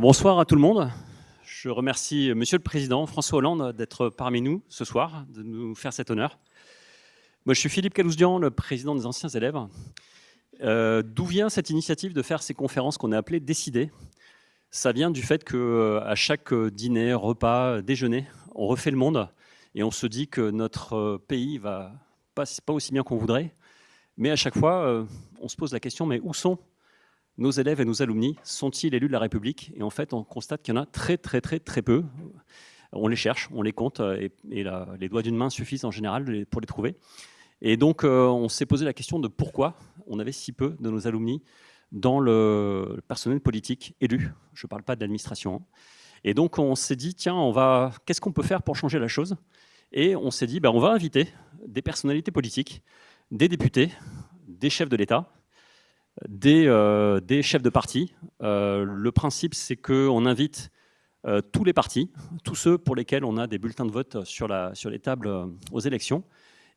Bonsoir à tout le monde. Je remercie Monsieur le Président François Hollande d'être parmi nous ce soir, de nous faire cet honneur. Moi, je suis Philippe Calouzian, le président des anciens élèves. D'où vient cette initiative de faire ces conférences qu'on a appelées Décider? Ça vient du fait qu'à chaque dîner, repas, déjeuner, on refait le monde et on se dit que notre pays va pas aussi bien qu'on voudrait. Mais à chaque fois, on se pose la question, mais où sont nos élèves et nos alumni? Sont-ils élus de la République? Et en fait, on constate qu'il y en a très peu. On les cherche, on les compte, et les doigts d'une main suffisent en général pour les trouver. Et donc, on s'est posé la question de pourquoi on avait si peu de nos alumni dans le personnel politique élu. Je ne parle pas de l'administration. Et donc, on s'est dit, tiens, qu'est-ce qu'on peut faire pour changer la chose? Et on s'est dit, on va inviter des personnalités politiques, des députés, des chefs de l'État, des chefs de parti. Le principe, c'est qu'on invite tous les partis, tous ceux pour lesquels on a des bulletins de vote sur les tables aux élections,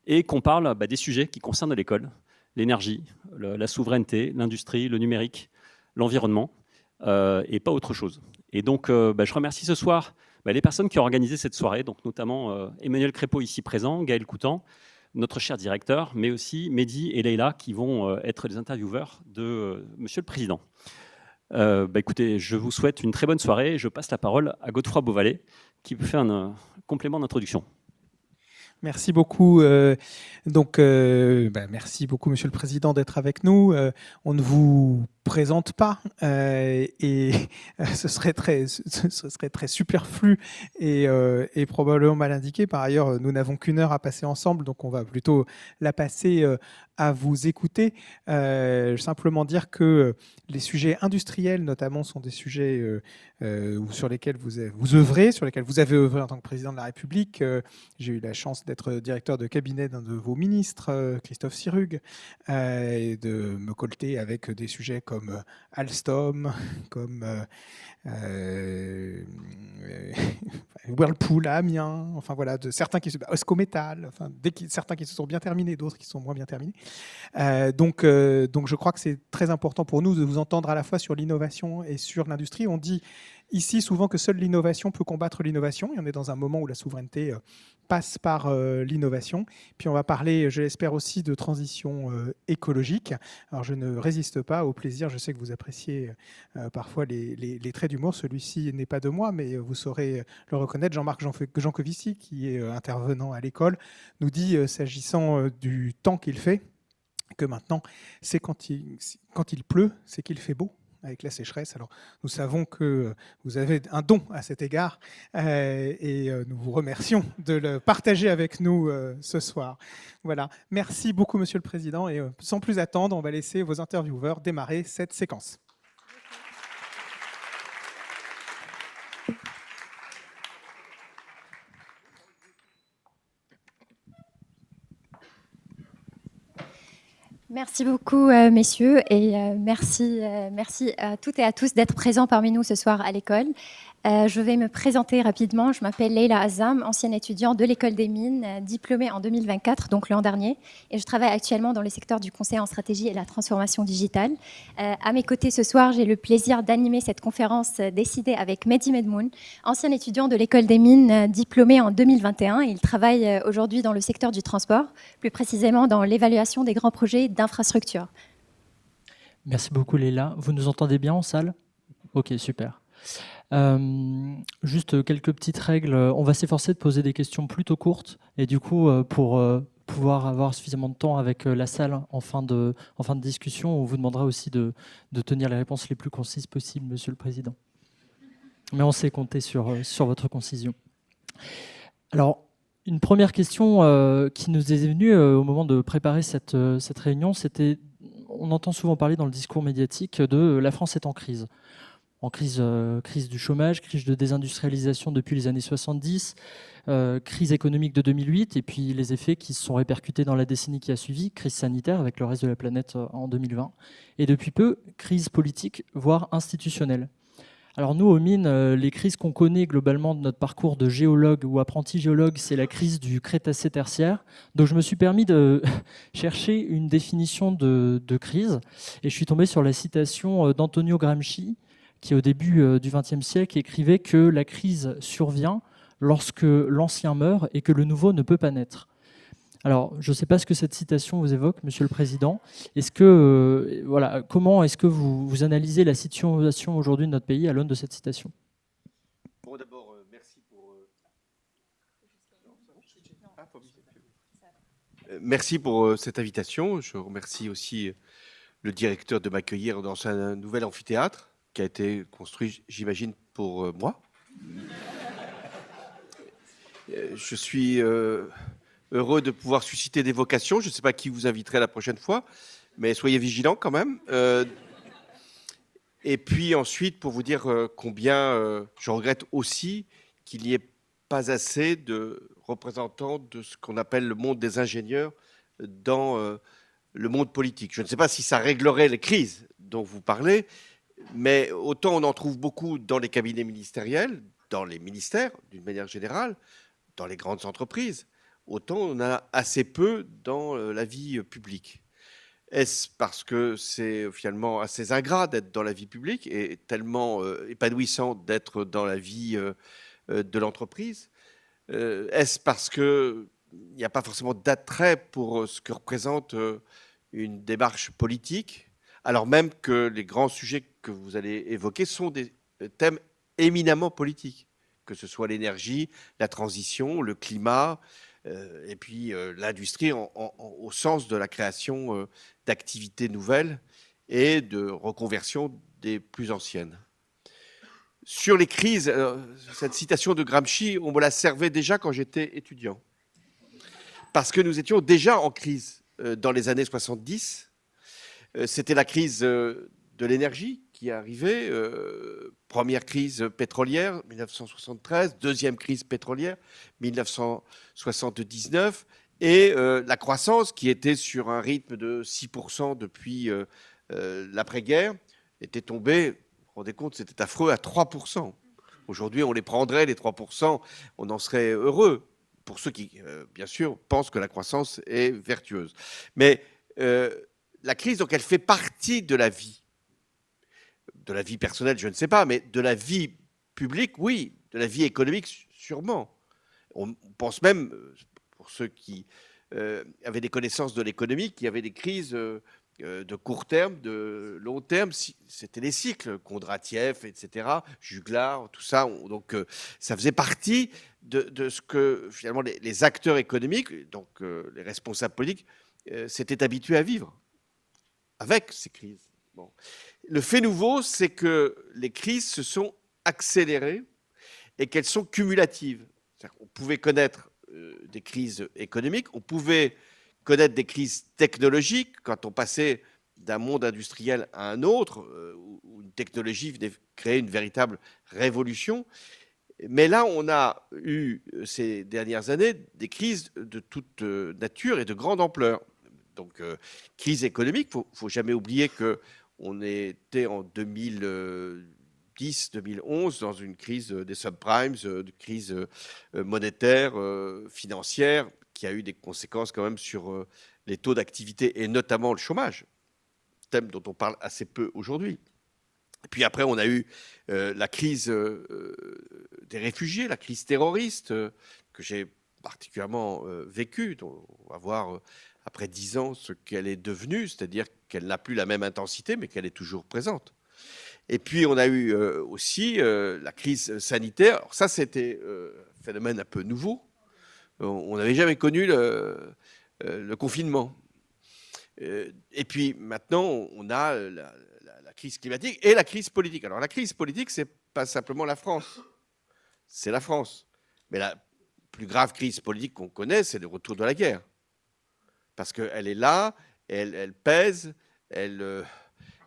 et qu'on parle des sujets qui concernent l'école, l'énergie, la souveraineté, l'industrie, le numérique, l'environnement, et pas autre chose. Et donc, je remercie ce soir les personnes qui ont organisé cette soirée, donc notamment Emmanuel Crépeau ici présent, Gaël Coutan, notre cher directeur, mais aussi Mehdi et Leïla qui vont être les intervieweurs de Monsieur le Président. Écoutez, je vous souhaite une très bonne soirée. Je passe la parole à Godefroy Beauvalet qui peut faire un complément d'introduction. Merci beaucoup. Merci beaucoup, Monsieur le Président, d'être avec nous. On ne vous présente pas et ce serait très superflu et probablement mal indiqué. Par ailleurs, nous n'avons qu'une heure à passer ensemble, donc on va plutôt la passer à vous écouter. Simplement dire que les sujets industriels, notamment, sont des sujets sur lesquels vous œuvrez, sur lesquels vous avez œuvré en tant que président de la République. J'ai eu la chance d'être directeur de cabinet d'un de vos ministres, Christophe Sirugue, et de me colter avec des sujets comme Alstom, comme Whirlpool à Amiens, enfin voilà, certains qui Oscométal, certains qui se sont bien terminés, d'autres qui sont moins bien terminés. Donc je crois que c'est très important pour nous de vous entendre à la fois sur l'innovation et sur l'industrie. On dit ici souvent que seule l'innovation peut combattre l'innovation, et on est dans un moment où la souveraineté passe par l'innovation. Puis on va parler, je l'espère aussi, de transition écologique. Alors je ne résiste pas au plaisir, je sais que vous appréciez parfois les traits d'humour. Celui-ci n'est pas de moi, mais vous saurez le reconnaître. Jean-Marc Jancovici, qui est intervenant à l'école, nous dit, s'agissant du temps qu'il fait, que maintenant, c'est quand il pleut, c'est qu'il fait beau, avec la sécheresse. Alors, nous savons que vous avez un don à cet égard et nous vous remercions de le partager avec nous ce soir. Voilà. Merci beaucoup, Monsieur le Président. Et sans plus attendre, on va laisser vos intervieweurs démarrer cette séquence. Merci beaucoup, messieurs, et merci à toutes et à tous d'être présents parmi nous ce soir à l'école. Je vais me présenter rapidement. Je m'appelle Leïla Azam, ancienne étudiante de l'École des Mines, diplômée en 2024, donc l'an dernier, et je travaille actuellement dans le secteur du conseil en stratégie et la transformation digitale. À mes côtés ce soir, j'ai le plaisir d'animer cette conférence décidée avec Mehdi Medmoun, ancien étudiant de l'École des Mines, diplômé en 2021. Il travaille aujourd'hui dans le secteur du transport, plus précisément dans l'évaluation des grands projets d'infrastructure. Merci beaucoup Leïla. Vous nous entendez bien en salle? Ok, super. Juste quelques petites règles. On va s'efforcer de poser des questions plutôt courtes et du coup, pour pouvoir avoir suffisamment de temps avec la salle en fin de discussion, on vous demandera aussi de tenir les réponses les plus concises possibles, Monsieur le Président. Mais on sait compter sur votre concision. Alors, une première question qui nous est venue au moment de préparer cette réunion, c'était, on entend souvent parler dans le discours médiatique de la France est en crise. En crise du chômage, crise de désindustrialisation depuis les années 70, crise économique de 2008, et puis les effets qui se sont répercutés dans la décennie qui a suivi, crise sanitaire avec le reste de la planète en 2020, et depuis peu, crise politique, voire institutionnelle. Alors nous, aux mines, les crises qu'on connaît globalement de notre parcours de géologue ou apprenti géologue, c'est la crise du Crétacé tertiaire. Donc je me suis permis de chercher une définition de crise, et je suis tombé sur la citation d'Antonio Gramsci, qui au début du XXe siècle écrivait que la crise survient lorsque l'ancien meurt et que le nouveau ne peut pas naître. Alors, je ne sais pas ce que cette citation vous évoque, Monsieur le Président. Comment est-ce que vous analysez la situation aujourd'hui de notre pays à l'aune de cette citation? Bon, d'abord, merci merci pour cette invitation. Je remercie aussi le directeur de m'accueillir dans un nouvel amphithéâtre qui a été construit, j'imagine, pour moi. Je suis heureux de pouvoir susciter des vocations. Je ne sais pas qui vous inviterai la prochaine fois, mais soyez vigilants quand même. Et puis ensuite, pour vous dire combien je regrette aussi qu'il n'y ait pas assez de représentants de ce qu'on appelle le monde des ingénieurs dans le monde politique. Je ne sais pas si ça réglerait les crises dont vous parlez, mais autant on en trouve beaucoup dans les cabinets ministériels, dans les ministères d'une manière générale, dans les grandes entreprises, autant on a assez peu dans la vie publique. Est-ce parce que c'est finalement assez ingrat d'être dans la vie publique et tellement épanouissant d'être dans la vie de l'entreprise? Est-ce parce qu'il n'y a pas forcément d'attrait pour ce que représente une démarche politique, alors même que les grands sujets que vous allez évoquer sont des thèmes éminemment politiques, que ce soit l'énergie, la transition, le climat, et puis l'industrie au sens de la création d'activités nouvelles et de reconversion des plus anciennes. Sur les crises, cette citation de Gramsci, on me la servait déjà quand j'étais étudiant. Parce que nous étions déjà en crise dans les années 70. C'était la crise de l'énergie qui arrivait. Première crise pétrolière, 1973. Deuxième crise pétrolière, 1979. Et la croissance, qui était sur un rythme de 6% depuis l'après-guerre, était tombée, vous vous rendez compte, c'était affreux, à 3%. Aujourd'hui, on les prendrait, les 3%, on en serait heureux, pour ceux qui, bien sûr, pensent que la croissance est vertueuse. Mais la crise, donc, elle fait partie de la vie personnelle, je ne sais pas, mais de la vie publique, oui, de la vie économique, sûrement. On pense même, pour ceux qui avaient des connaissances de l'économie, qu'il y avait des crises de court terme, de long terme. C'était les cycles, Kondratiev, etc., Juglar, tout ça. Donc, ça faisait partie de ce que, finalement, les acteurs économiques, donc les responsables politiques, s'étaient habitués à vivre avec ces crises. Bon. Le fait nouveau, c'est que les crises se sont accélérées et qu'elles sont cumulatives. On pouvait connaître des crises économiques, on pouvait connaître des crises technologiques quand on passait d'un monde industriel à un autre, où une technologie venait créer une véritable révolution. Mais là, on a eu ces dernières années des crises de toute nature et de grande ampleur. Donc, crise économique, il ne faut jamais oublier qu'on était en 2010-2011 dans une crise des subprimes, une crise monétaire, financière, qui a eu des conséquences quand même sur les taux d'activité et notamment le chômage, thème dont on parle assez peu aujourd'hui. Et puis après, on a eu la crise des réfugiés, la crise terroriste, que j'ai particulièrement vécue, dont on va voir après 10 ans ce qu'elle est devenue, c'est-à-dire qu'elle n'a plus la même intensité, mais qu'elle est toujours présente. Et puis, on a eu aussi la crise sanitaire. Alors ça, c'était un phénomène un peu nouveau. On n'avait jamais connu le confinement. Et puis, maintenant, on a la crise climatique et la crise politique. Alors, la crise politique, ce n'est pas simplement la France. C'est la France. Mais la plus grave crise politique qu'on connaît, c'est le retour de la guerre. Parce qu'elle est là, elle pèse, elle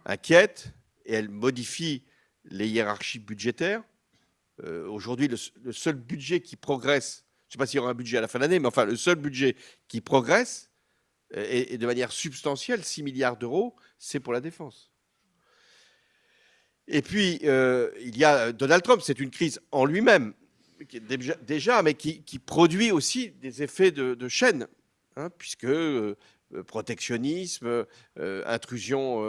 inquiète et elle modifie les hiérarchies budgétaires. Aujourd'hui, le seul budget qui progresse, je ne sais pas s'il y aura un budget à la fin de l'année, mais enfin, le seul budget qui progresse, et de manière substantielle, 6 milliards d'euros, c'est pour la défense. Et puis, il y a Donald Trump, c'est une crise en lui-même, déjà, mais qui produit aussi des effets de chaîne. Hein, puisque protectionnisme, intrusion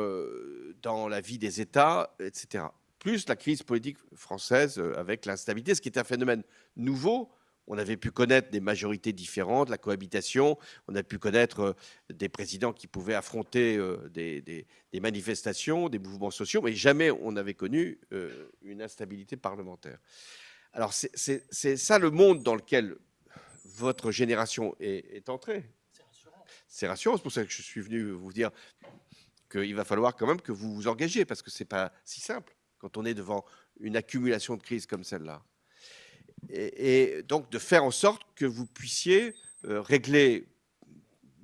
dans la vie des États, etc. plus la crise politique française avec l'instabilité, ce qui est un phénomène nouveau. On avait pu connaître des majorités différentes, la cohabitation, on a pu connaître des présidents qui pouvaient affronter des manifestations, des mouvements sociaux, mais jamais on n'avait connu une instabilité parlementaire. Alors c'est ça le monde dans lequel votre génération est entrée. C'est rassurant, c'est pour ça que je suis venu vous dire qu'il va falloir quand même que vous vous engagiez, parce que ce n'est pas si simple quand on est devant une accumulation de crises comme celle-là. Et donc de faire en sorte que vous puissiez régler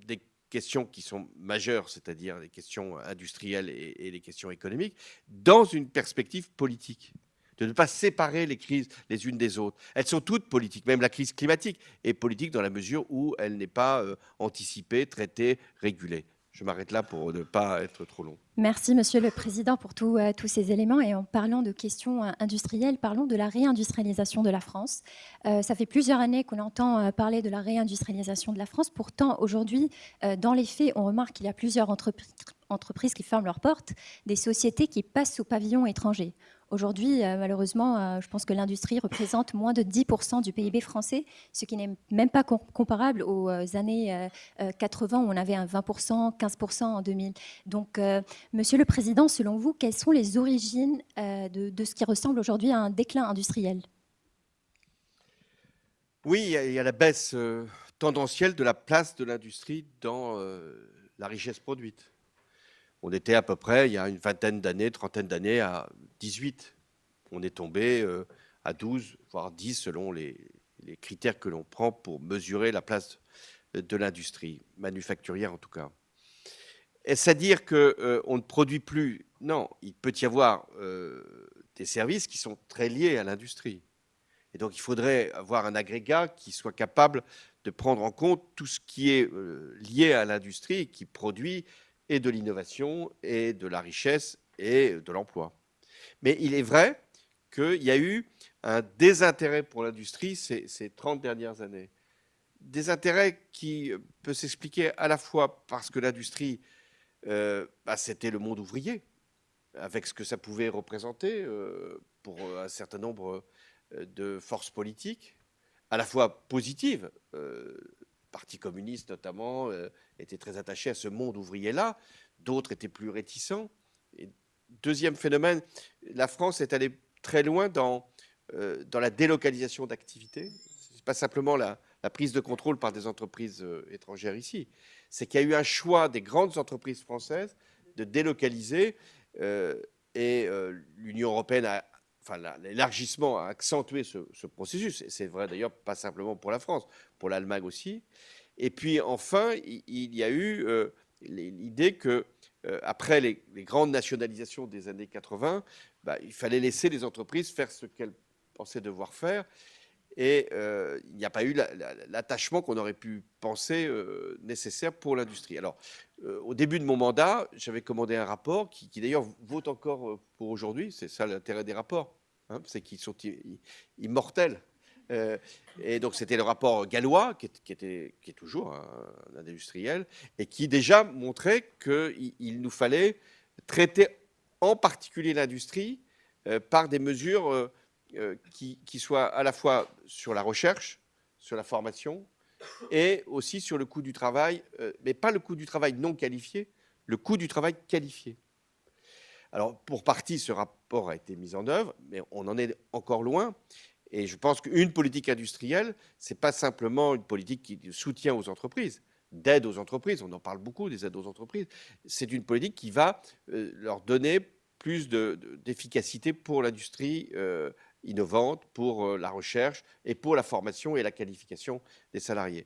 des questions qui sont majeures, c'est-à-dire les questions industrielles et les questions économiques, dans une perspective politique. De ne pas séparer les crises les unes des autres. Elles sont toutes politiques, même la crise climatique est politique dans la mesure où elle n'est pas anticipée, traitée, régulée. Je m'arrête là pour ne pas être trop long. Merci, Monsieur le Président, pour tous ces éléments. Et en parlant de questions industrielles, parlons de la réindustrialisation de la France. Ça fait plusieurs années qu'on entend parler de la réindustrialisation de la France. Pourtant, aujourd'hui, dans les faits, on remarque qu'il y a plusieurs entreprises qui ferment leurs portes, des sociétés qui passent sous pavillon étranger. Aujourd'hui, malheureusement, je pense que l'industrie représente moins de 10% du PIB français, ce qui n'est même pas comparable aux années 80 où on avait un 20%, 15% en 2000. Donc, Monsieur le Président, selon vous, quelles sont les origines de ce qui ressemble aujourd'hui à un déclin industriel ? Oui, il y a la baisse tendancielle de la place de l'industrie dans la richesse produite. On était à peu près, il y a une vingtaine d'années, trentaine d'années, à 18. On est tombé à 12, voire 10, selon les critères que l'on prend pour mesurer la place de l'industrie, manufacturière en tout cas. Est-ce à dire qu'on ne produit plus? Non, il peut y avoir des services qui sont très liés à l'industrie. Et donc, il faudrait avoir un agrégat qui soit capable de prendre en compte tout ce qui est lié à l'industrie, qui produit et de l'innovation, et de la richesse, et de l'emploi. Mais il est vrai qu'il y a eu un désintérêt pour l'industrie ces 30 dernières années. Désintérêt qui peut s'expliquer à la fois parce que l'industrie, c'était le monde ouvrier, avec ce que ça pouvait représenter pour un certain nombre de forces politiques, à la fois positives. Le Parti communiste, notamment, était très attaché à ce monde ouvrier-là. D'autres étaient plus réticents. Et deuxième phénomène, la France est allée très loin dans la délocalisation d'activités. Ce n'est pas simplement la prise de contrôle par des entreprises étrangères ici. C'est qu'il y a eu un choix des grandes entreprises françaises de délocaliser et l'Union européenne l'élargissement a accentué ce processus. Et c'est vrai d'ailleurs pas simplement pour la France, pour l'Allemagne aussi. Et puis enfin, il y a eu l'idée que après les grandes nationalisations des années 80, il fallait laisser les entreprises faire ce qu'elles pensaient devoir faire. Et il n'y a pas eu l'attachement qu'on aurait pu penser nécessaire pour l'industrie. Alors, au début de mon mandat, j'avais commandé un rapport qui d'ailleurs vote encore pour aujourd'hui. C'est ça l'intérêt des rapports, hein, c'est qu'ils sont immortels. Et donc, c'était le rapport gallois, qui est toujours un industriel, et qui déjà montrait qu'il nous fallait traiter en particulier l'industrie par des mesures qui soient à la fois sur la recherche, sur la formation, et aussi sur le coût du travail, mais pas le coût du travail non qualifié, le coût du travail qualifié. Alors, pour partie, ce rapport a été mis en œuvre, mais on en est encore loin. Et je pense qu'une politique industrielle, ce n'est pas simplement une politique qui soutient aux entreprises, d'aide aux entreprises, on en parle beaucoup des aides aux entreprises, c'est une politique qui va leur donner plus d'efficacité pour l'industrie innovante, pour la recherche et pour la formation et la qualification des salariés.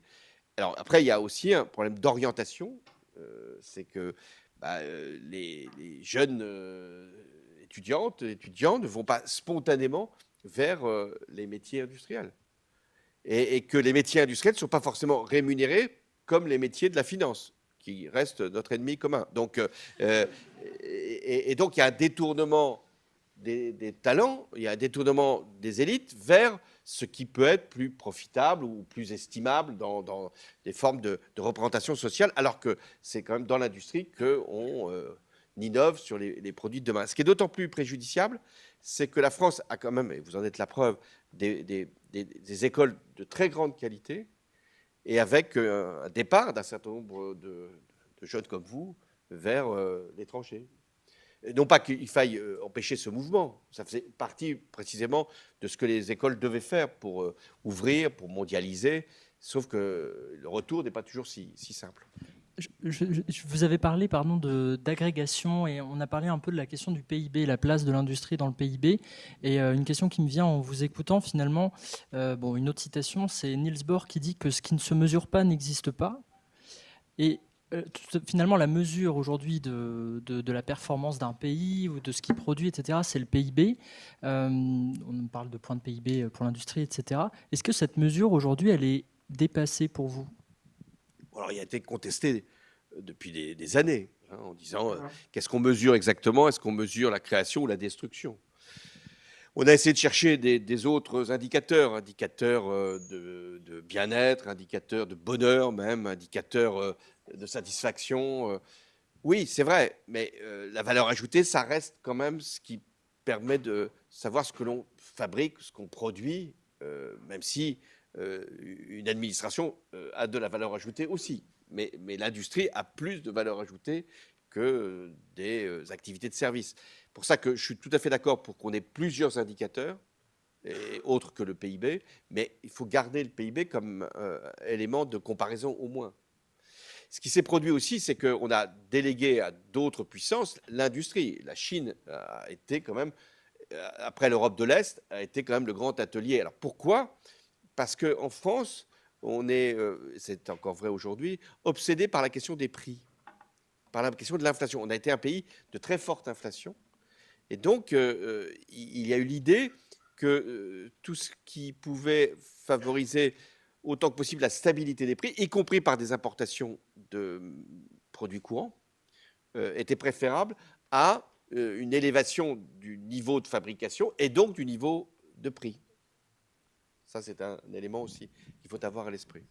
Alors après, il y a aussi un problème d'orientation, c'est que les jeunes étudiants ne vont pas spontanément vers les métiers industriels. Et que les métiers industriels ne sont pas forcément rémunérés comme les métiers de la finance, qui reste notre ennemi commun. Donc, et donc, il y a un détournement des talents, il y a un détournement des élites vers ce qui peut être plus profitable ou plus estimable dans des formes de représentation sociale, alors que c'est quand même dans l'industrie qu'on innove sur les produits de demain. Ce qui est d'autant plus préjudiciable, c'est que la France a quand même, et vous en êtes la preuve, des écoles de très grande qualité, et avec un départ d'un certain nombre de jeunes comme vous vers l'étranger. Non pas qu'il faille empêcher ce mouvement, ça faisait partie précisément de ce que les écoles devaient faire pour ouvrir, pour mondialiser, sauf que le retour n'est pas toujours si simple. Vous avez parlé d'agrégation et on a parlé un peu de la question du PIB, la place de l'industrie dans le PIB. Et une question qui me vient en vous écoutant finalement, une autre citation, c'est Niels Bohr qui dit que ce qui ne se mesure pas n'existe pas. Et finalement, la mesure aujourd'hui de la performance d'un pays ou de ce qu'il produit, etc., c'est le PIB. On parle de points de PIB pour l'industrie, etc. Est-ce que cette mesure aujourd'hui, elle est dépassée pour vous ? Alors, il a été contesté depuis des années, en disant qu'est-ce qu'on mesure exactement? Est-ce qu'on mesure la création ou la destruction? On a essayé de chercher des autres indicateurs de bien-être, indicateurs de bonheur même, indicateurs de satisfaction. Oui, c'est vrai, mais la valeur ajoutée, ça reste quand même ce qui permet de savoir ce que l'on fabrique, ce qu'on produit, même si une administration a de la valeur ajoutée aussi. Mais l'industrie a plus de valeur ajoutée que des activités de service. C'est pour ça que je suis tout à fait d'accord pour qu'on ait plusieurs indicateurs, et autres que le PIB, mais il faut garder le PIB comme élément de comparaison au moins. Ce qui s'est produit aussi, c'est qu'on a délégué à d'autres puissances l'industrie. La Chine a été quand même, après l'Europe de l'Est, a été quand même le grand atelier. Alors pourquoi ? Parce qu'en France, on est, c'est encore vrai aujourd'hui, obsédé par la question des prix, par la question de l'inflation. On a été un pays de très forte inflation. Et donc, il y a eu l'idée que tout ce qui pouvait favoriser autant que possible la stabilité des prix, y compris par des importations de produits courants, était préférable à une élévation du niveau de fabrication et donc du niveau de prix. Ça, c'est un élément aussi qu'il faut avoir à l'esprit.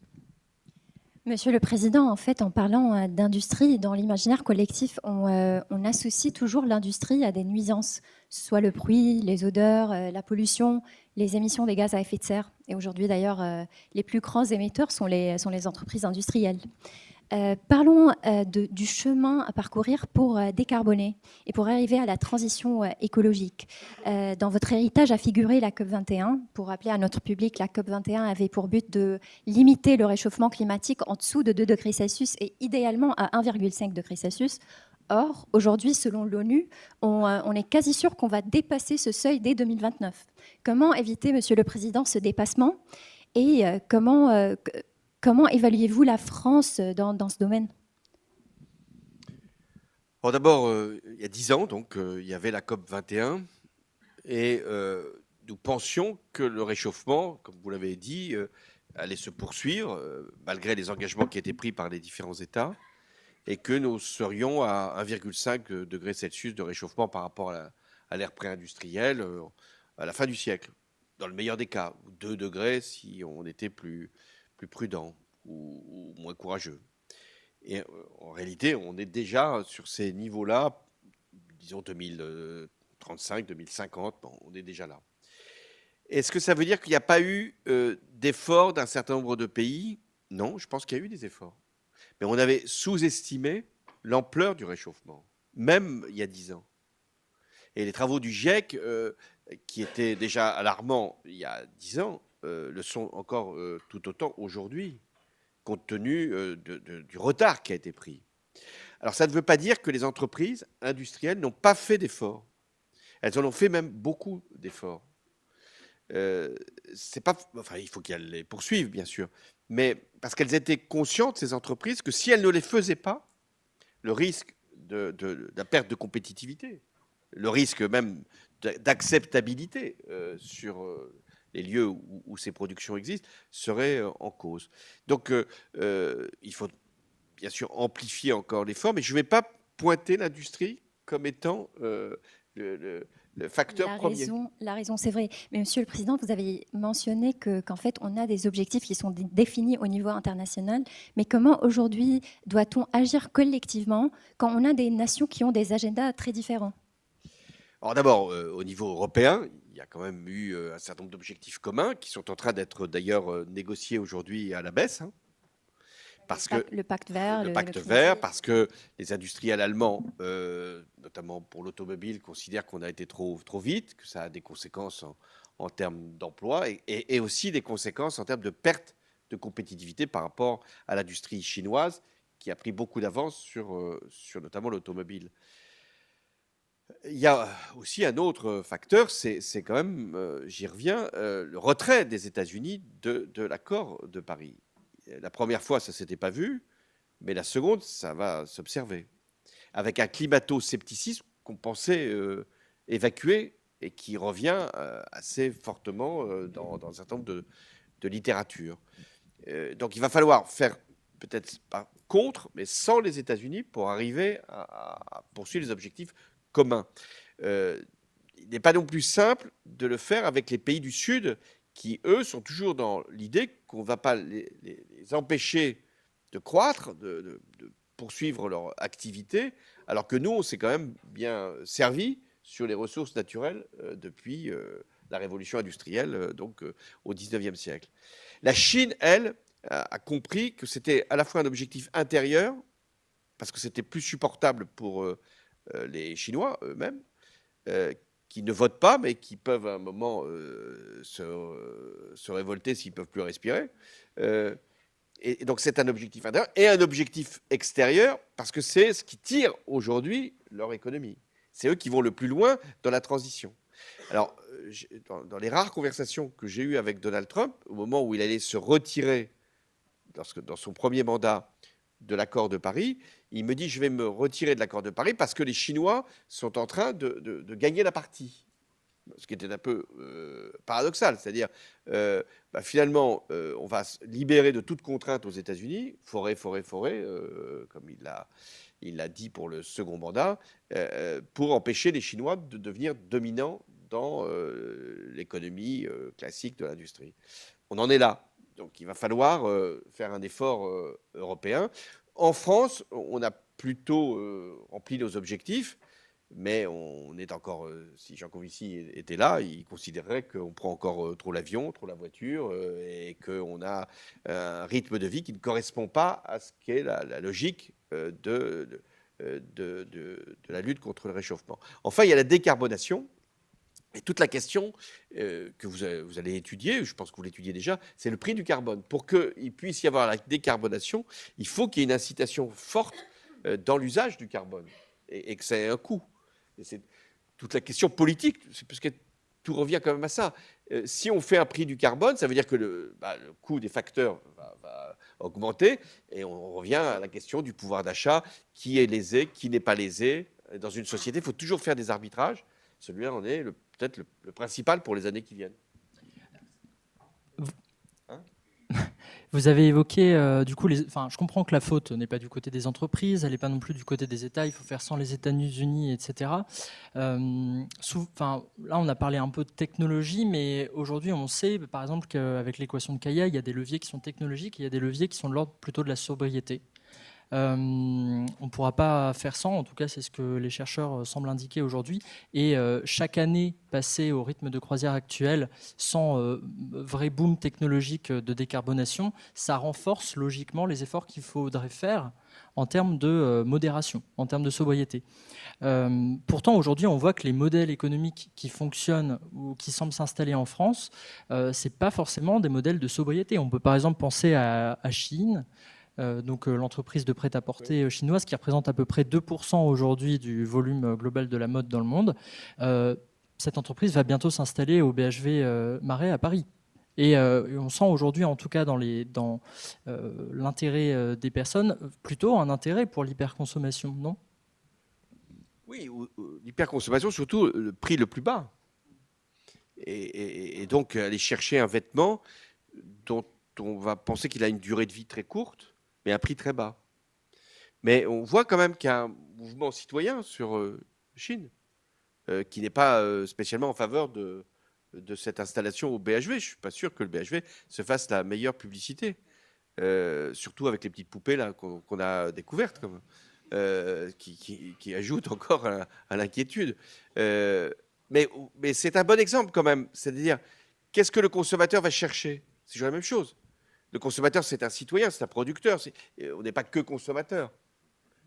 Monsieur le Président, en fait, en parlant d'industrie, dans l'imaginaire collectif, on associe toujours l'industrie à des nuisances, soit le bruit, les odeurs, la pollution, les émissions des gaz à effet de serre. Et aujourd'hui, d'ailleurs, les plus grands émetteurs sont les entreprises industrielles. Parlons du chemin à parcourir pour décarboner et pour arriver à la transition écologique. Dans votre héritage a figuré la COP21. Pour rappeler à notre public, la COP21 avait pour but de limiter le réchauffement climatique en dessous de 2 degrés Celsius et idéalement à 1,5 degré Celsius. Or, aujourd'hui, selon l'ONU, on est quasi sûr qu'on va dépasser ce seuil dès 2029. Comment éviter, Monsieur le Président, ce dépassement et comment évaluez-vous la France dans ce domaine ? Alors d'abord, il y a 10 ans, donc, il y avait la COP 21 et nous pensions que le réchauffement, comme vous l'avez dit, allait se poursuivre malgré les engagements qui étaient pris par les différents États et que nous serions à 1,5 degré Celsius de réchauffement par rapport à l'ère pré-industrielle à la fin du siècle, dans le meilleur des cas, ou 2 degrés si on était plus prudent ou moins courageux. Et en réalité, on est déjà sur ces niveaux-là, disons 2035, 2050, bon, on est déjà là. Est-ce que ça veut dire qu'il n'y a pas eu d'efforts d'un certain nombre de pays ? Non, je pense qu'il y a eu des efforts. Mais on avait sous-estimé l'ampleur du réchauffement, même il y a 10 ans. Et les travaux du GIEC, qui étaient déjà alarmants il y a 10 ans, le sont encore tout autant aujourd'hui, compte tenu du retard qui a été pris. Alors ça ne veut pas dire que les entreprises industrielles n'ont pas fait d'efforts. Elles en ont fait même beaucoup d'efforts. C'est pas, enfin, il faut qu'elles les poursuivent, bien sûr, mais parce qu'elles étaient conscientes, ces entreprises, que si elles ne les faisaient pas, le risque de la perte de compétitivité, le risque même d'acceptabilité sur les lieux où ces productions existent, seraient en cause. Donc, il faut bien sûr amplifier encore l'effort, mais je ne vais pas pointer l'industrie comme étant le facteur premier. La raison, c'est vrai. Mais Monsieur le Président, vous avez mentionné qu'en fait, on a des objectifs qui sont définis au niveau international. Mais comment aujourd'hui doit-on agir collectivement quand on a des nations qui ont des agendas très différents ? Alors d'abord, au niveau européen, il y a quand même eu un certain nombre d'objectifs communs qui sont en train d'être d'ailleurs négociés aujourd'hui à la baisse, hein, parce que Le pacte vert, le pacte climat vert, vert. parce que les industriels allemands, notamment pour l'automobile, considèrent qu'on a été trop vite, que ça a des conséquences en termes d'emploi et aussi des conséquences en termes de perte de compétitivité par rapport à l'industrie chinoise qui a pris beaucoup d'avance sur notamment l'automobile. Il y a aussi un autre facteur, c'est quand même, j'y reviens, le retrait des États-Unis de l'accord de Paris. La première fois, ça ne s'était pas vu, mais la seconde, ça va s'observer. Avec un climato-scepticisme qu'on pensait évacuer et qui revient assez fortement dans un certain nombre de littératures. Donc il va falloir faire peut-être pas contre, mais sans les États-Unis pour arriver à poursuivre les objectifs communs. Il n'est pas non plus simple de le faire avec les pays du Sud qui, eux, sont toujours dans l'idée qu'on ne va pas les empêcher de croître, de poursuivre leur activité, alors que nous, on s'est quand même bien servi sur les ressources naturelles depuis la révolution industrielle, donc au 19e siècle. La Chine, elle, a compris que c'était à la fois un objectif intérieur, parce que c'était plus supportable pour les Chinois eux-mêmes, qui ne votent pas, mais qui peuvent à un moment se révolter s'ils ne peuvent plus respirer. Et donc c'est un objectif intérieur et un objectif extérieur, parce que c'est ce qui tire aujourd'hui leur économie. C'est eux qui vont le plus loin dans la transition. Alors, dans les rares conversations que j'ai eues avec Donald Trump, au moment où il allait se retirer, dans son premier mandat, de l'accord de Paris, il me dit je vais me retirer de l'accord de Paris parce que les Chinois sont en train de gagner la partie. Ce qui était un peu paradoxal, c'est-à-dire finalement on va se libérer de toute contrainte aux États-Unis, forêt, comme il l'a dit pour le second mandat, pour empêcher les Chinois de devenir dominants dans l'économie classique de l'industrie. On en est là. Donc il va falloir faire un effort européen. En France, on a plutôt rempli nos objectifs, mais on est encore, si Jean Covici était là, il considérerait qu'on prend encore trop l'avion, trop la voiture, et qu'on a un rythme de vie qui ne correspond pas à ce qu'est la logique de la lutte contre le réchauffement. Enfin, il y a la décarbonation. Et toute la question que vous allez étudier, je pense que vous l'étudiez déjà, c'est le prix du carbone. Pour qu'il puisse y avoir la décarbonation, il faut qu'il y ait une incitation forte dans l'usage du carbone et que ça ait un coût. Et c'est toute la question politique, parce que tout revient quand même à ça. Si on fait un prix du carbone, ça veut dire que le coût des facteurs va augmenter et on revient à la question du pouvoir d'achat, qui est lésé, qui n'est pas lésé. Dans une société, il faut toujours faire des arbitrages. Celui-là en est peut-être le principal pour les années qui viennent. Vous avez évoqué, du coup, je comprends que la faute n'est pas du côté des entreprises, elle n'est pas non plus du côté des États, il faut faire sans les États-Unis, etc. Là, on a parlé un peu de technologie, mais aujourd'hui, on sait, par exemple, qu'avec l'équation de Kaya, il y a des leviers qui sont technologiques et il y a des leviers qui sont de l'ordre plutôt de la sobriété. On ne pourra pas faire sans, en tout cas c'est ce que les chercheurs semblent indiquer aujourd'hui, et chaque année passée au rythme de croisière actuel sans vrai boom technologique de décarbonation, ça renforce logiquement les efforts qu'il faudrait faire en termes de modération, en termes de sobriété. Pourtant aujourd'hui on voit que les modèles économiques qui fonctionnent ou qui semblent s'installer en France, c'est pas forcément des modèles de sobriété. On peut par exemple penser à Chine, l'entreprise de prêt-à-porter chinoise qui représente à peu près 2% aujourd'hui du volume global de la mode dans le monde. Cette entreprise va bientôt s'installer au BHV Marais à Paris. Et on sent aujourd'hui, en tout cas dans l'intérêt des personnes, plutôt un intérêt pour l'hyperconsommation, non ? Oui, l'hyperconsommation, surtout le prix le plus bas. Et donc aller chercher un vêtement dont on va penser qu'il a une durée de vie très courte, mais un prix très bas. Mais on voit quand même qu'il y a un mouvement citoyen sur Chine, qui n'est pas spécialement en faveur de cette installation au BHV. Je ne suis pas sûr que le BHV se fasse la meilleure publicité, surtout avec les petites poupées là, qu'on a découvertes. qui ajoute encore à l'inquiétude. Mais c'est un bon exemple quand même. C'est-à-dire, qu'est-ce que le consommateur va chercher? C'est toujours la même chose. Le consommateur, c'est un citoyen, c'est un producteur. On n'est pas que consommateur.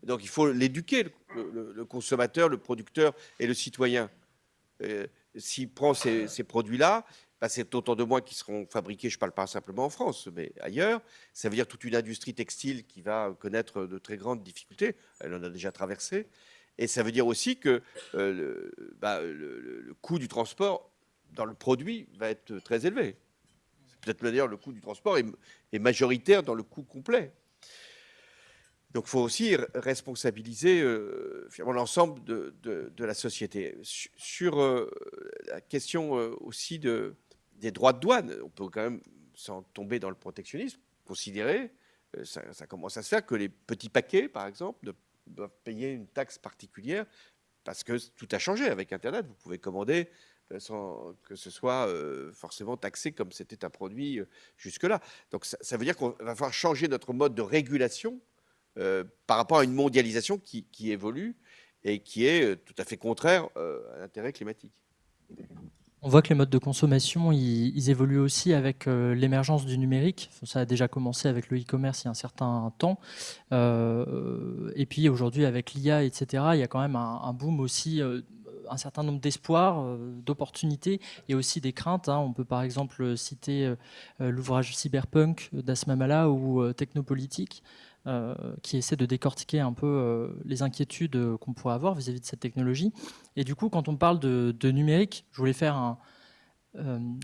Donc il faut l'éduquer, le consommateur, le producteur et le citoyen. S'il prend ces produits-là, bah, c'est autant de moins qui seront fabriqués, je ne parle pas simplement en France, mais ailleurs. Ça veut dire toute une industrie textile qui va connaître de très grandes difficultés. Elle en a déjà traversé. Et ça veut dire aussi que le coût du transport dans le produit va être très élevé. Peut-être d'ailleurs le coût du transport est majoritaire dans le coût complet. Donc il faut aussi responsabiliser finalement l'ensemble de la société. Sur la question aussi des droits de douane, on peut quand même, sans tomber dans le protectionnisme, considérer, ça commence à se faire, que les petits paquets, par exemple, doivent payer une taxe particulière parce que tout a changé avec Internet. Vous pouvez commander sans que ce soit forcément taxé comme c'était un produit jusque-là. Donc ça veut dire qu'on va falloir changer notre mode de régulation par rapport à une mondialisation qui évolue et qui est tout à fait contraire à l'intérêt climatique. On voit que les modes de consommation, ils évoluent aussi avec l'émergence du numérique. Ça a déjà commencé avec le e-commerce il y a un certain temps. Et puis aujourd'hui, avec l'IA, etc., il y a quand même un boom aussi, un certain nombre d'espoirs, d'opportunités et aussi des craintes. On peut par exemple citer l'ouvrage Cyberpunk d'Asma Mala ou Technopolitique, qui essaie de décortiquer un peu les inquiétudes qu'on pourrait avoir vis-à-vis de cette technologie. Et du coup, quand on parle de numérique, je voulais faire une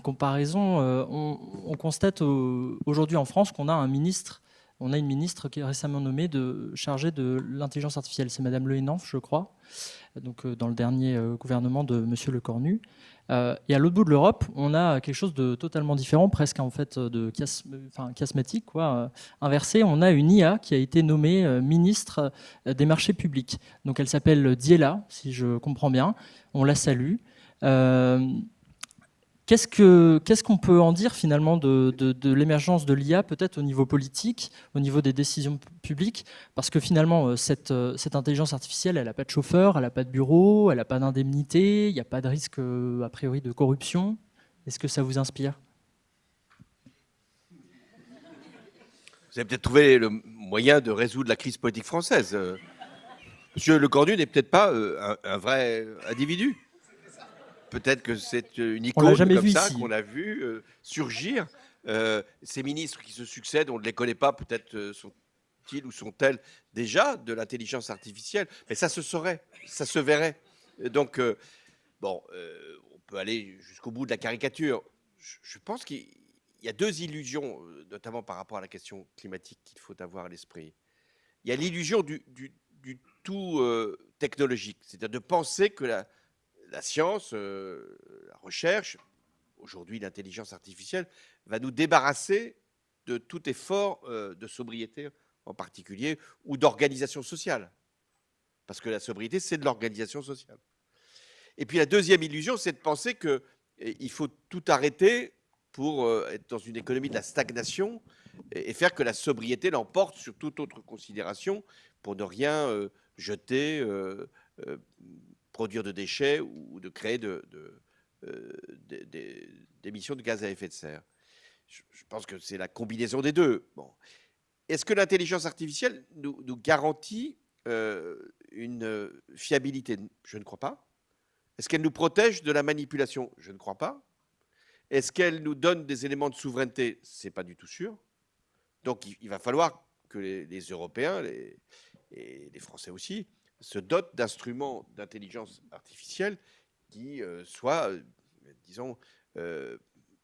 comparaison. On constate aujourd'hui en France qu'on a une ministre qui est récemment nommée chargée de l'intelligence artificielle. C'est Madame Le Hénaff, je crois, donc, dans le dernier gouvernement de Monsieur Lecornu. Et à l'autre bout de l'Europe, on a quelque chose de totalement différent, presque en fait chiasmatique, quoi. Inversé, on a une IA qui a été nommée ministre des marchés publics. Donc elle s'appelle Diela, si je comprends bien. On la salue. Qu'est-ce qu'on peut en dire finalement de l'émergence de l'IA, peut-être au niveau politique, au niveau des décisions publiques? Parce que finalement, cette intelligence artificielle, elle n'a pas de chauffeur, elle n'a pas de bureau, elle n'a pas d'indemnité, il n'y a pas de risque a priori de corruption. Est-ce que ça vous inspire? Vous avez peut-être trouvé le moyen de résoudre la crise politique française. Monsieur Lecornu n'est peut-être pas un vrai individu. Peut-être que c'est une icône comme ça qu'on a vu surgir. Ces ministres qui se succèdent, on ne les connaît pas, peut-être sont-ils ou sont-elles déjà de l'intelligence artificielle. Mais ça se saurait, ça se verrait. Donc, on peut aller jusqu'au bout de la caricature. Je pense qu'il y a deux illusions, notamment par rapport à la question climatique, qu'il faut avoir à l'esprit. Il y a l'illusion du tout technologique, c'est-à-dire de penser que la science, la recherche, aujourd'hui l'intelligence artificielle, va nous débarrasser de tout effort de sobriété en particulier, ou d'organisation sociale. Parce que la sobriété, c'est de l'organisation sociale. Et puis la deuxième illusion, c'est de penser qu'il faut tout arrêter pour être dans une économie de la stagnation et faire que la sobriété l'emporte sur toute autre considération pour ne rien jeter, produire de déchets ou de créer d'émissions de gaz à effet de serre. Je pense que c'est la combinaison des deux. Bon. Est-ce que l'intelligence artificielle nous garantit une fiabilité? Je ne crois pas. Est-ce qu'elle nous protège de la manipulation? Je ne crois pas. Est-ce qu'elle nous donne des éléments de souveraineté? Ce n'est pas du tout sûr. Donc il va falloir que les Européens et les Français aussi se dotent d'instruments d'intelligence artificielle qui soient, disons,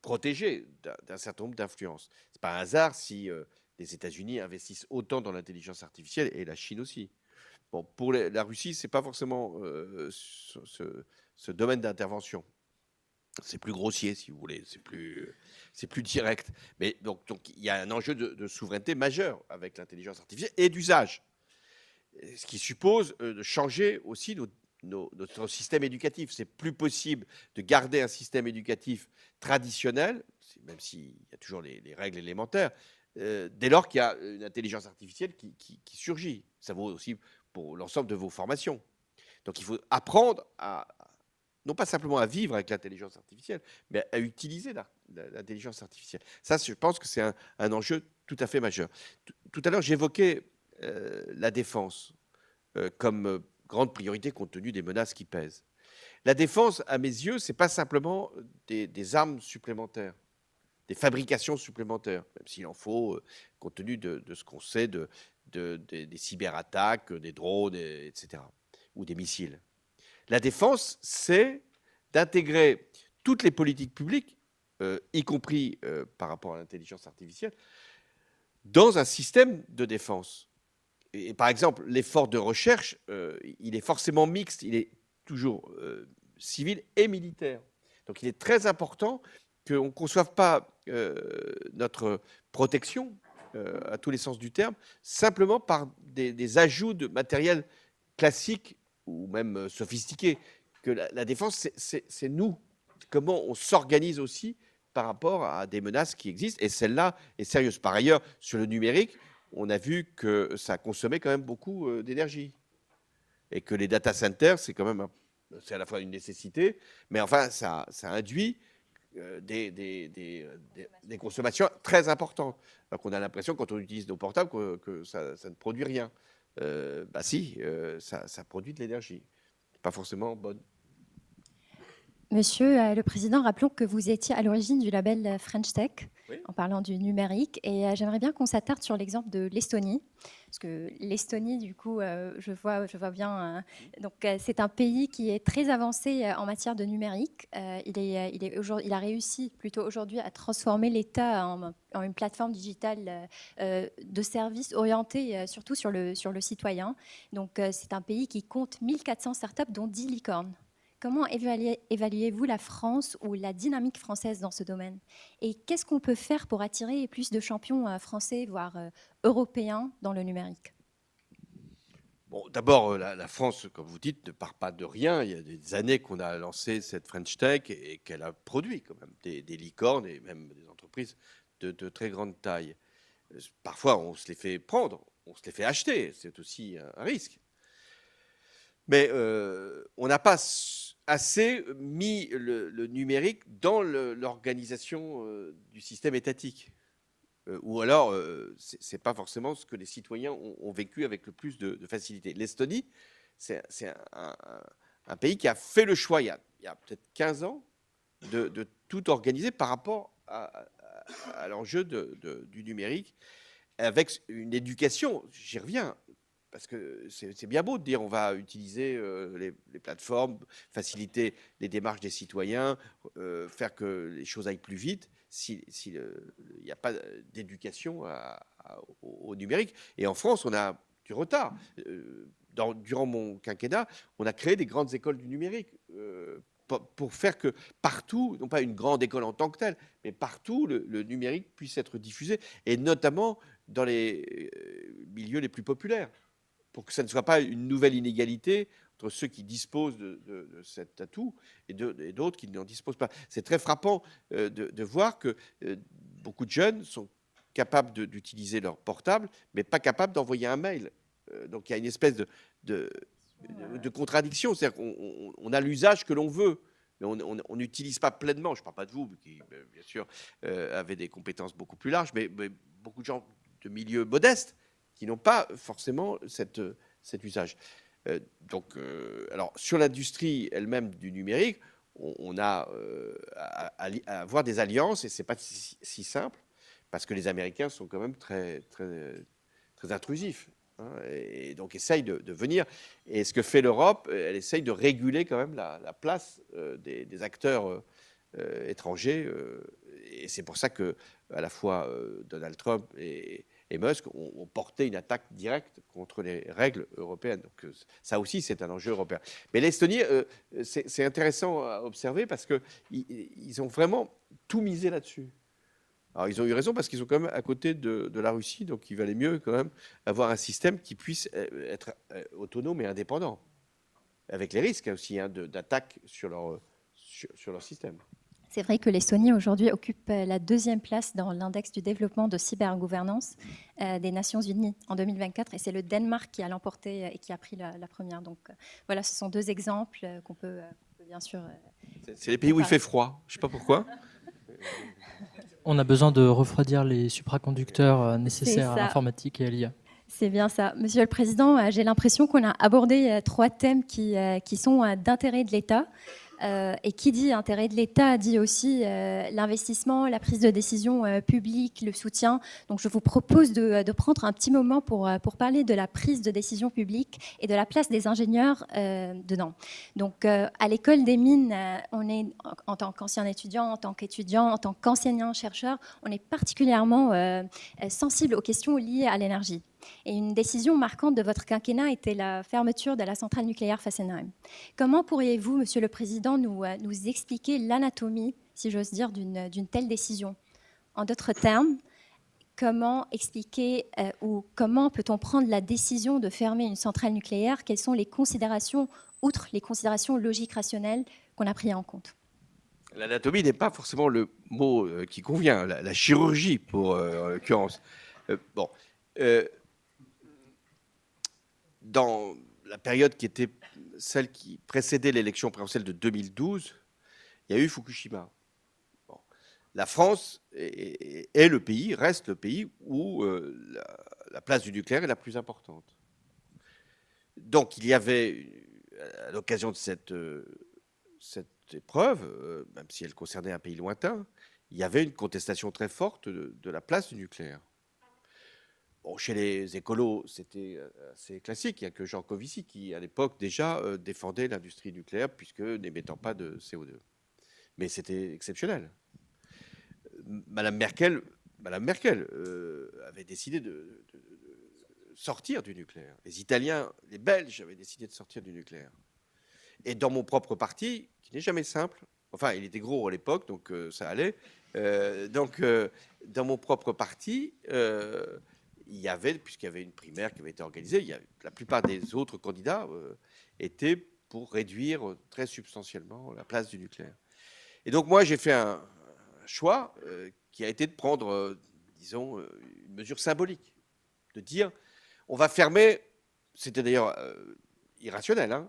protégés d'un certain nombre d'influences. Ce n'est pas un hasard si les États-Unis investissent autant dans l'intelligence artificielle et la Chine aussi. Bon, pour la Russie, ce n'est pas forcément ce domaine d'intervention. C'est plus grossier, si vous voulez, c'est plus direct. Mais donc il y a un enjeu de souveraineté majeur avec l'intelligence artificielle et d'usage. Ce qui suppose de changer aussi notre système éducatif. C'est plus possible de garder un système éducatif traditionnel, même s'il y a toujours les règles élémentaires, dès lors qu'il y a une intelligence artificielle qui surgit. Ça vaut aussi pour l'ensemble de vos formations. Donc il faut apprendre non pas simplement à vivre avec l'intelligence artificielle, mais à utiliser l'intelligence artificielle. Ça, je pense que c'est un enjeu tout à fait majeur. Tout à l'heure, j'évoquais la défense comme grande priorité compte tenu des menaces qui pèsent. La défense, à mes yeux, ce n'est pas simplement des armes supplémentaires, des fabrications supplémentaires, même s'il en faut, compte tenu de ce qu'on sait des cyberattaques, des drones, etc., ou des missiles. La défense, c'est d'intégrer toutes les politiques publiques, y compris par rapport à l'intelligence artificielle, dans un système de défense. Et par exemple, l'effort de recherche, il est forcément mixte, il est toujours civil et militaire. Donc il est très important qu'on ne conçoive pas notre protection, à tous les sens du terme, simplement par des ajouts de matériel classique ou même sophistiqué. Que la défense, c'est nous. Comment on s'organise aussi par rapport à des menaces qui existent. Et celle-là est sérieuse. Par ailleurs, sur le numérique, on a vu que ça consommait quand même beaucoup d'énergie. Et que les data centers, c'est quand même c'est à la fois une nécessité, mais enfin, ça induit des consommations très importantes. Donc on a l'impression, quand on utilise nos portables, que ça ne produit rien. Bah si, ça produit de l'énergie. Pas forcément bonne. Monsieur le Président, rappelons que vous étiez à l'origine du label French Tech, Oui. en parlant du numérique. Et j'aimerais bien qu'on s'attarde sur l'exemple de l'Estonie. Parce que l'Estonie, du coup, je vois bien. Donc, c'est un pays qui est très avancé en matière de numérique. Il a réussi plutôt aujourd'hui à transformer l'État en une plateforme digitale de services orientée surtout sur le citoyen. Donc, c'est un pays qui compte 1400 startups, dont 10 licornes. Comment évaluez-vous la France ou la dynamique française dans ce domaine? Et qu'est-ce qu'on peut faire pour attirer plus de champions français, voire européens, dans le numérique? Bon, d'abord, la France, comme vous dites, ne part pas de rien. Il y a des années qu'on a lancé cette French Tech et qu'elle a produit quand même des licornes et même des entreprises de très grande taille. Parfois, on se les fait prendre, on se les fait acheter. C'est aussi un risque. Mais on n'a pas assez mis le numérique dans l'organisation du système étatique. Ou alors, ce n'est pas forcément ce que les citoyens ont vécu avec le plus de facilité. L'Estonie, c'est un pays qui a fait le choix, il y a peut-être 15 ans, de tout organiser par rapport à l'enjeu du numérique, avec une éducation, j'y reviens, parce que c'est bien beau de dire on va utiliser les plateformes, faciliter les démarches des citoyens, faire que les choses aillent plus vite, s'il n'y a pas d'éducation au numérique. Et en France, on a du retard. Durant mon quinquennat, on a créé des grandes écoles du numérique pour faire que partout, non pas une grande école en tant que telle, mais partout, le numérique puisse être diffusé, et notamment dans les milieux les plus populaires, pour que ça ne soit pas une nouvelle inégalité entre ceux qui disposent de cet atout et d'autres qui n'en disposent pas. C'est très frappant de voir que beaucoup de jeunes sont capables d'utiliser leur portable, mais pas capables d'envoyer un mail. Donc il y a une espèce de contradiction. C'est-à-dire qu'on a l'usage que l'on veut, mais on n'utilise pas pleinement. Je ne parle pas de vous, qui, bien sûr, avez des compétences beaucoup plus larges, mais beaucoup de gens de milieux modestes qui n'ont pas forcément cet usage. Alors, sur l'industrie elle-même du numérique, on a à avoir des alliances, et ce n'est pas si simple, parce que les Américains sont quand même très, très, très intrusifs, hein, et donc essayent de venir. Et ce que fait l'Europe, elle essaye de réguler quand même la place des acteurs étrangers. Et c'est pour ça que à la fois Donald Trump et Musk ont porté une attaque directe contre les règles européennes. Donc ça aussi, c'est un enjeu européen. Mais l'Estonie, c'est intéressant à observer parce qu'ils ont vraiment tout misé là-dessus. Alors ils ont eu raison parce qu'ils sont quand même à côté de la Russie, donc il valait mieux quand même avoir un système qui puisse être autonome et indépendant. avec les risques aussi d'attaque sur leur système. C'est vrai que l'Estonie aujourd'hui occupe la 2e place dans l'index du développement de cybergouvernance des Nations Unies en 2024 et c'est le Danemark qui a l'emporté et qui a pris la première. Donc voilà, ce sont 2 exemples qu'on peut bien sûr... C'est les pays où il fait froid, je ne sais pas pourquoi. On a besoin de refroidir les supraconducteurs nécessaires à l'informatique et à l'IA. C'est bien ça. Monsieur le Président, j'ai l'impression qu'on a abordé 3 thèmes qui sont d'intérêt de l'État. Et qui dit intérêt de l'État dit aussi l'investissement, la prise de décision publique, le soutien. Donc je vous propose de prendre un petit moment pour parler de la prise de décision publique et de la place des ingénieurs dedans. Donc à l'école des mines, on est en tant qu'ancien étudiant, en tant qu'enseignant-chercheur, on est particulièrement sensible aux questions liées à l'énergie. Et une décision marquante de votre quinquennat était la fermeture de la centrale nucléaire Fessenheim. Comment pourriez-vous, Monsieur le Président, nous expliquer l'anatomie, si j'ose dire, d'une telle décision? En d'autres termes, comment expliquer ou comment peut-on prendre la décision de fermer une centrale nucléaire? Quelles sont les considérations, outre les considérations logiques rationnelles, qu'on a prises en compte? L'anatomie n'est pas forcément le mot qui convient, la chirurgie, pour en l'occurrence. Dans la période qui était celle qui précédait l'élection présidentielle de 2012, il y a eu Fukushima. Bon. La France est le pays, reste le pays où la place du nucléaire est la plus importante. Donc il y avait, à l'occasion de cette épreuve, même si elle concernait un pays lointain, il y avait une contestation très forte de la place du nucléaire. Bon, chez les écolos, c'était assez classique. Il n'y a que Jean Covici qui, à l'époque, déjà défendait l'industrie nucléaire puisque n'émettant pas de CO2. Mais c'était exceptionnel. Madame Merkel avait décidé de sortir du nucléaire. Les Italiens, les Belges avaient décidé de sortir du nucléaire. Et dans mon propre parti, qui n'est jamais simple, enfin, il était gros à l'époque, donc ça allait. Dans mon propre parti, il y avait, puisqu'il y avait une primaire qui avait été organisée, la plupart des autres candidats étaient pour réduire très substantiellement la place du nucléaire. Et donc moi, j'ai fait un choix qui a été de prendre, disons, une mesure symbolique, de dire, on va fermer, c'était d'ailleurs irrationnel, hein,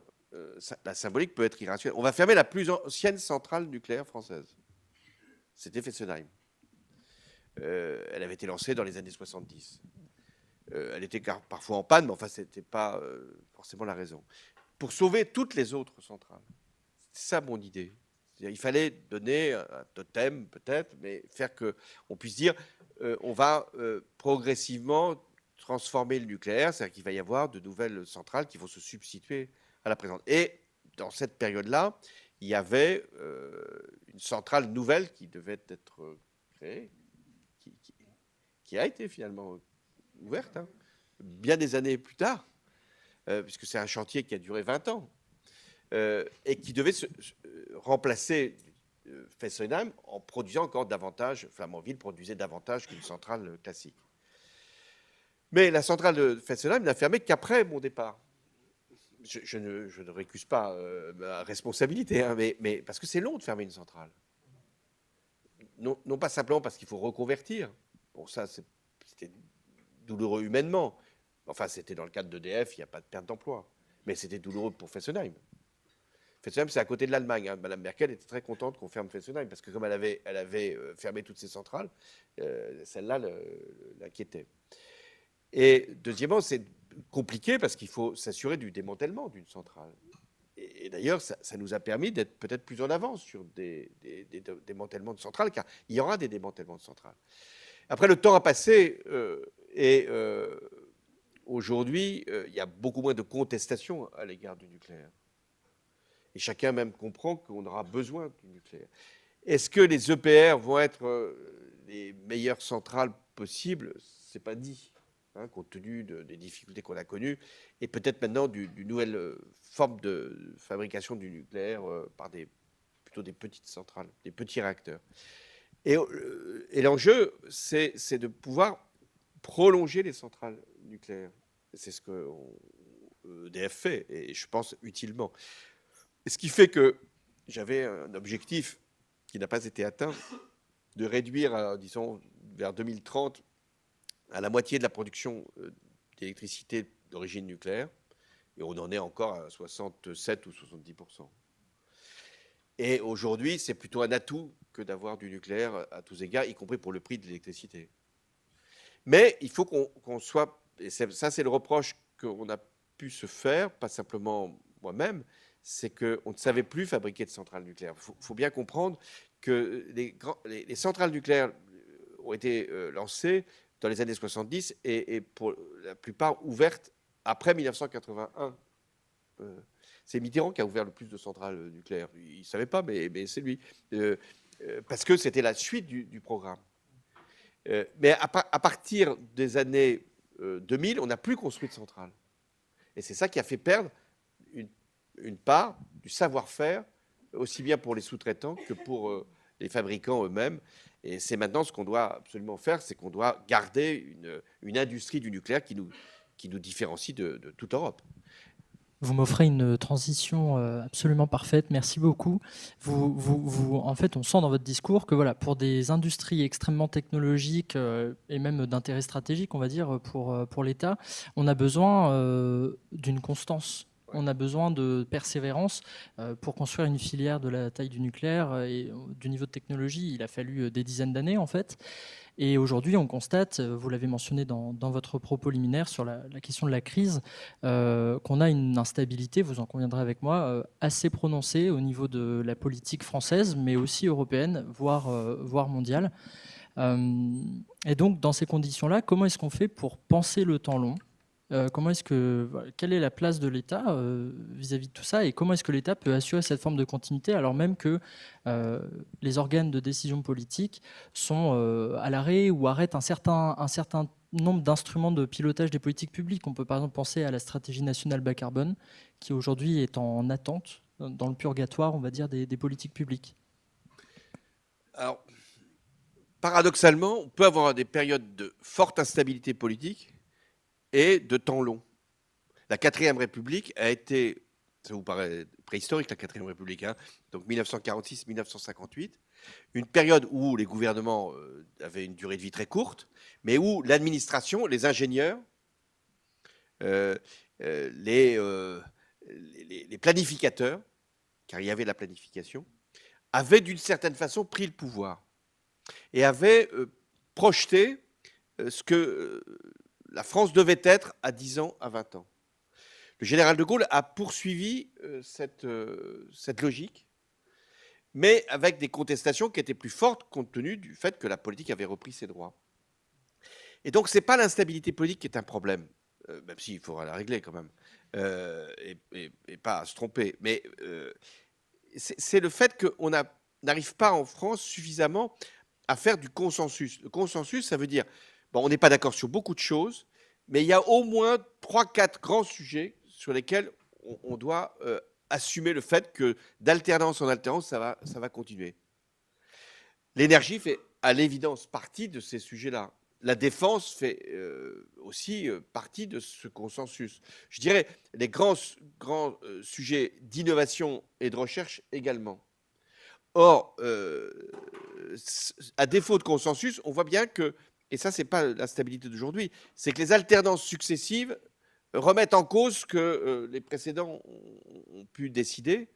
la symbolique peut être irrationnelle, on va fermer la plus ancienne centrale nucléaire française. C'était Fessenheim. Elle avait été lancée dans les années 70. Elle était parfois en panne, mais enfin, ce n'était pas forcément la raison. Pour sauver toutes les autres centrales. C'est ça mon idée. Il fallait donner un totem, peut-être, mais faire qu'on puisse dire on va progressivement transformer le nucléaire, c'est-à-dire qu'il va y avoir de nouvelles centrales qui vont se substituer à la présente. Et dans cette période-là, il y avait une centrale nouvelle qui devait être créée, qui a été finalement ouverte, hein, bien des années plus tard, puisque c'est un chantier qui a duré 20 ans, et qui devait remplacer Fessenheim en produisant encore davantage, Flamanville produisait davantage qu'une centrale classique. Mais la centrale de Fessenheim n'a fermé qu'après mon départ. Je ne récuse pas ma responsabilité, hein, mais parce que c'est long de fermer une centrale. Non pas simplement parce qu'il faut reconvertir. Bon, ça, c'était douloureux humainement. Enfin, c'était dans le cadre d'EDF, il n'y a pas de perte d'emploi. Mais c'était douloureux pour Fessenheim. Fessenheim, c'est à côté de l'Allemagne. Hein. Madame Merkel était très contente qu'on ferme Fessenheim, parce que comme elle avait fermé toutes ses centrales, celle-là l'inquiétait. Et deuxièmement, c'est compliqué parce qu'il faut s'assurer du démantèlement d'une centrale. Et d'ailleurs, ça nous a permis d'être peut-être plus en avance sur des démantèlements de centrales, car il y aura des démantèlements de centrales. Après, le temps a passé et aujourd'hui, il y a beaucoup moins de contestations à l'égard du nucléaire. Et chacun même comprend qu'on aura besoin du nucléaire. Est-ce que les EPR vont être les meilleures centrales possibles? Ce n'est pas dit, hein, compte tenu des difficultés qu'on a connues, et peut-être maintenant d'une nouvelle forme de fabrication du nucléaire par plutôt des petites centrales, des petits réacteurs. Et l'enjeu, c'est de pouvoir prolonger les centrales nucléaires. C'est ce qu'on EDF fait, et je pense utilement. Et ce qui fait que j'avais un objectif qui n'a pas été atteint, de réduire, disons, vers 2030, à la moitié de la production d'électricité d'origine nucléaire, et on en est encore à 67 ou 70%. Et aujourd'hui, c'est plutôt un atout que d'avoir du nucléaire à tous égards, y compris pour le prix de l'électricité. Mais il faut qu'on soit, et ça c'est le reproche qu'on a pu se faire, pas simplement moi-même, c'est qu'on ne savait plus fabriquer de centrales nucléaires. Il faut bien comprendre que les centrales nucléaires ont été lancées dans les années 70 et pour la plupart ouvertes après 1981. C'est Mitterrand qui a ouvert le plus de centrales nucléaires. Il ne savait pas, mais c'est lui. Parce que c'était la suite du programme. Mais à partir des années 2000, on n'a plus construit de centrales. Et c'est ça qui a fait perdre une part du savoir-faire, aussi bien pour les sous-traitants que pour les fabricants eux-mêmes. Et c'est maintenant ce qu'on doit absolument faire, c'est qu'on doit garder une industrie du nucléaire qui nous différencie de toute Europe. Vous m'offrez une transition absolument parfaite. Merci beaucoup. En fait, on sent dans votre discours que voilà, pour des industries extrêmement technologiques et même d'intérêt stratégique, on va dire, pour l'État, on a besoin d'une constance. On a besoin de persévérance pour construire une filière de la taille du nucléaire et du niveau de technologie. Il a fallu des dizaines d'années, en fait. Et aujourd'hui, on constate, vous l'avez mentionné dans votre propos liminaire sur la question de la crise, qu'on a une instabilité, vous en conviendrez avec moi, assez prononcée au niveau de la politique française, mais aussi européenne, voire mondiale. Et donc, dans ces conditions-là, comment est-ce qu'on fait pour penser le temps long ? Quelle est la place de l'État vis-à-vis de tout ça et comment est-ce que l'État peut assurer cette forme de continuité alors même que les organes de décision politique sont à l'arrêt ou arrêtent un certain nombre d'instruments de pilotage des politiques publiques. On peut par exemple penser à la stratégie nationale bas carbone qui aujourd'hui est en attente dans le purgatoire, on va dire, des politiques publiques. Alors, paradoxalement, on peut avoir des périodes de forte instabilité politique et de temps long. La 4e République a été, ça vous paraît préhistorique, la 4e République, hein, donc 1946-1958, une période où les gouvernements avaient une durée de vie très courte, mais où l'administration, les ingénieurs, les planificateurs, car il y avait de la planification, avaient d'une certaine façon pris le pouvoir et avaient projeté ce que la France devait être à 10 ans, à 20 ans. Le général de Gaulle a poursuivi cette logique, mais avec des contestations qui étaient plus fortes compte tenu du fait que la politique avait repris ses droits. Et donc, ce n'est pas l'instabilité politique qui est un problème, même s'il faudra la régler quand même, et pas se tromper. Mais c'est le fait qu'on n'arrive pas en France suffisamment à faire du consensus. Le consensus, ça veut dire, bon, on n'est pas d'accord sur beaucoup de choses, mais il y a au moins 3-4 grands sujets sur lesquels on doit assumer le fait que d'alternance en alternance, ça va continuer. L'énergie fait à l'évidence partie de ces sujets-là. La défense fait aussi partie de ce consensus. Je dirais les grands sujets d'innovation et de recherche également. Or, à défaut de consensus, on voit bien que, et ça, ce n'est pas la stabilité d'aujourd'hui, c'est que les alternances successives remettent en cause ce que les précédents ont pu décider.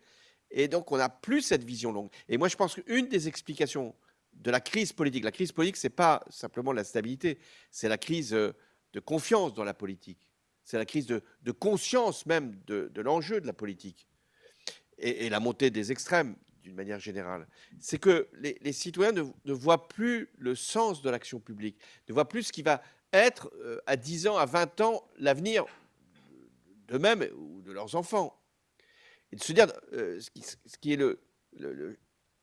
Et donc, on n'a plus cette vision longue. Et moi, je pense qu'une des explications de la crise politique, ce n'est pas simplement la stabilité, c'est la crise de confiance dans la politique. C'est la crise de conscience même de l'enjeu de la politique. Et la montée des extrêmes, d'une manière générale, c'est que les citoyens ne voient plus le sens de l'action publique, ne voient plus ce qui va être à 10 ans, à 20 ans, l'avenir d'eux-mêmes ou de leurs enfants. Et de se dire, ce qui est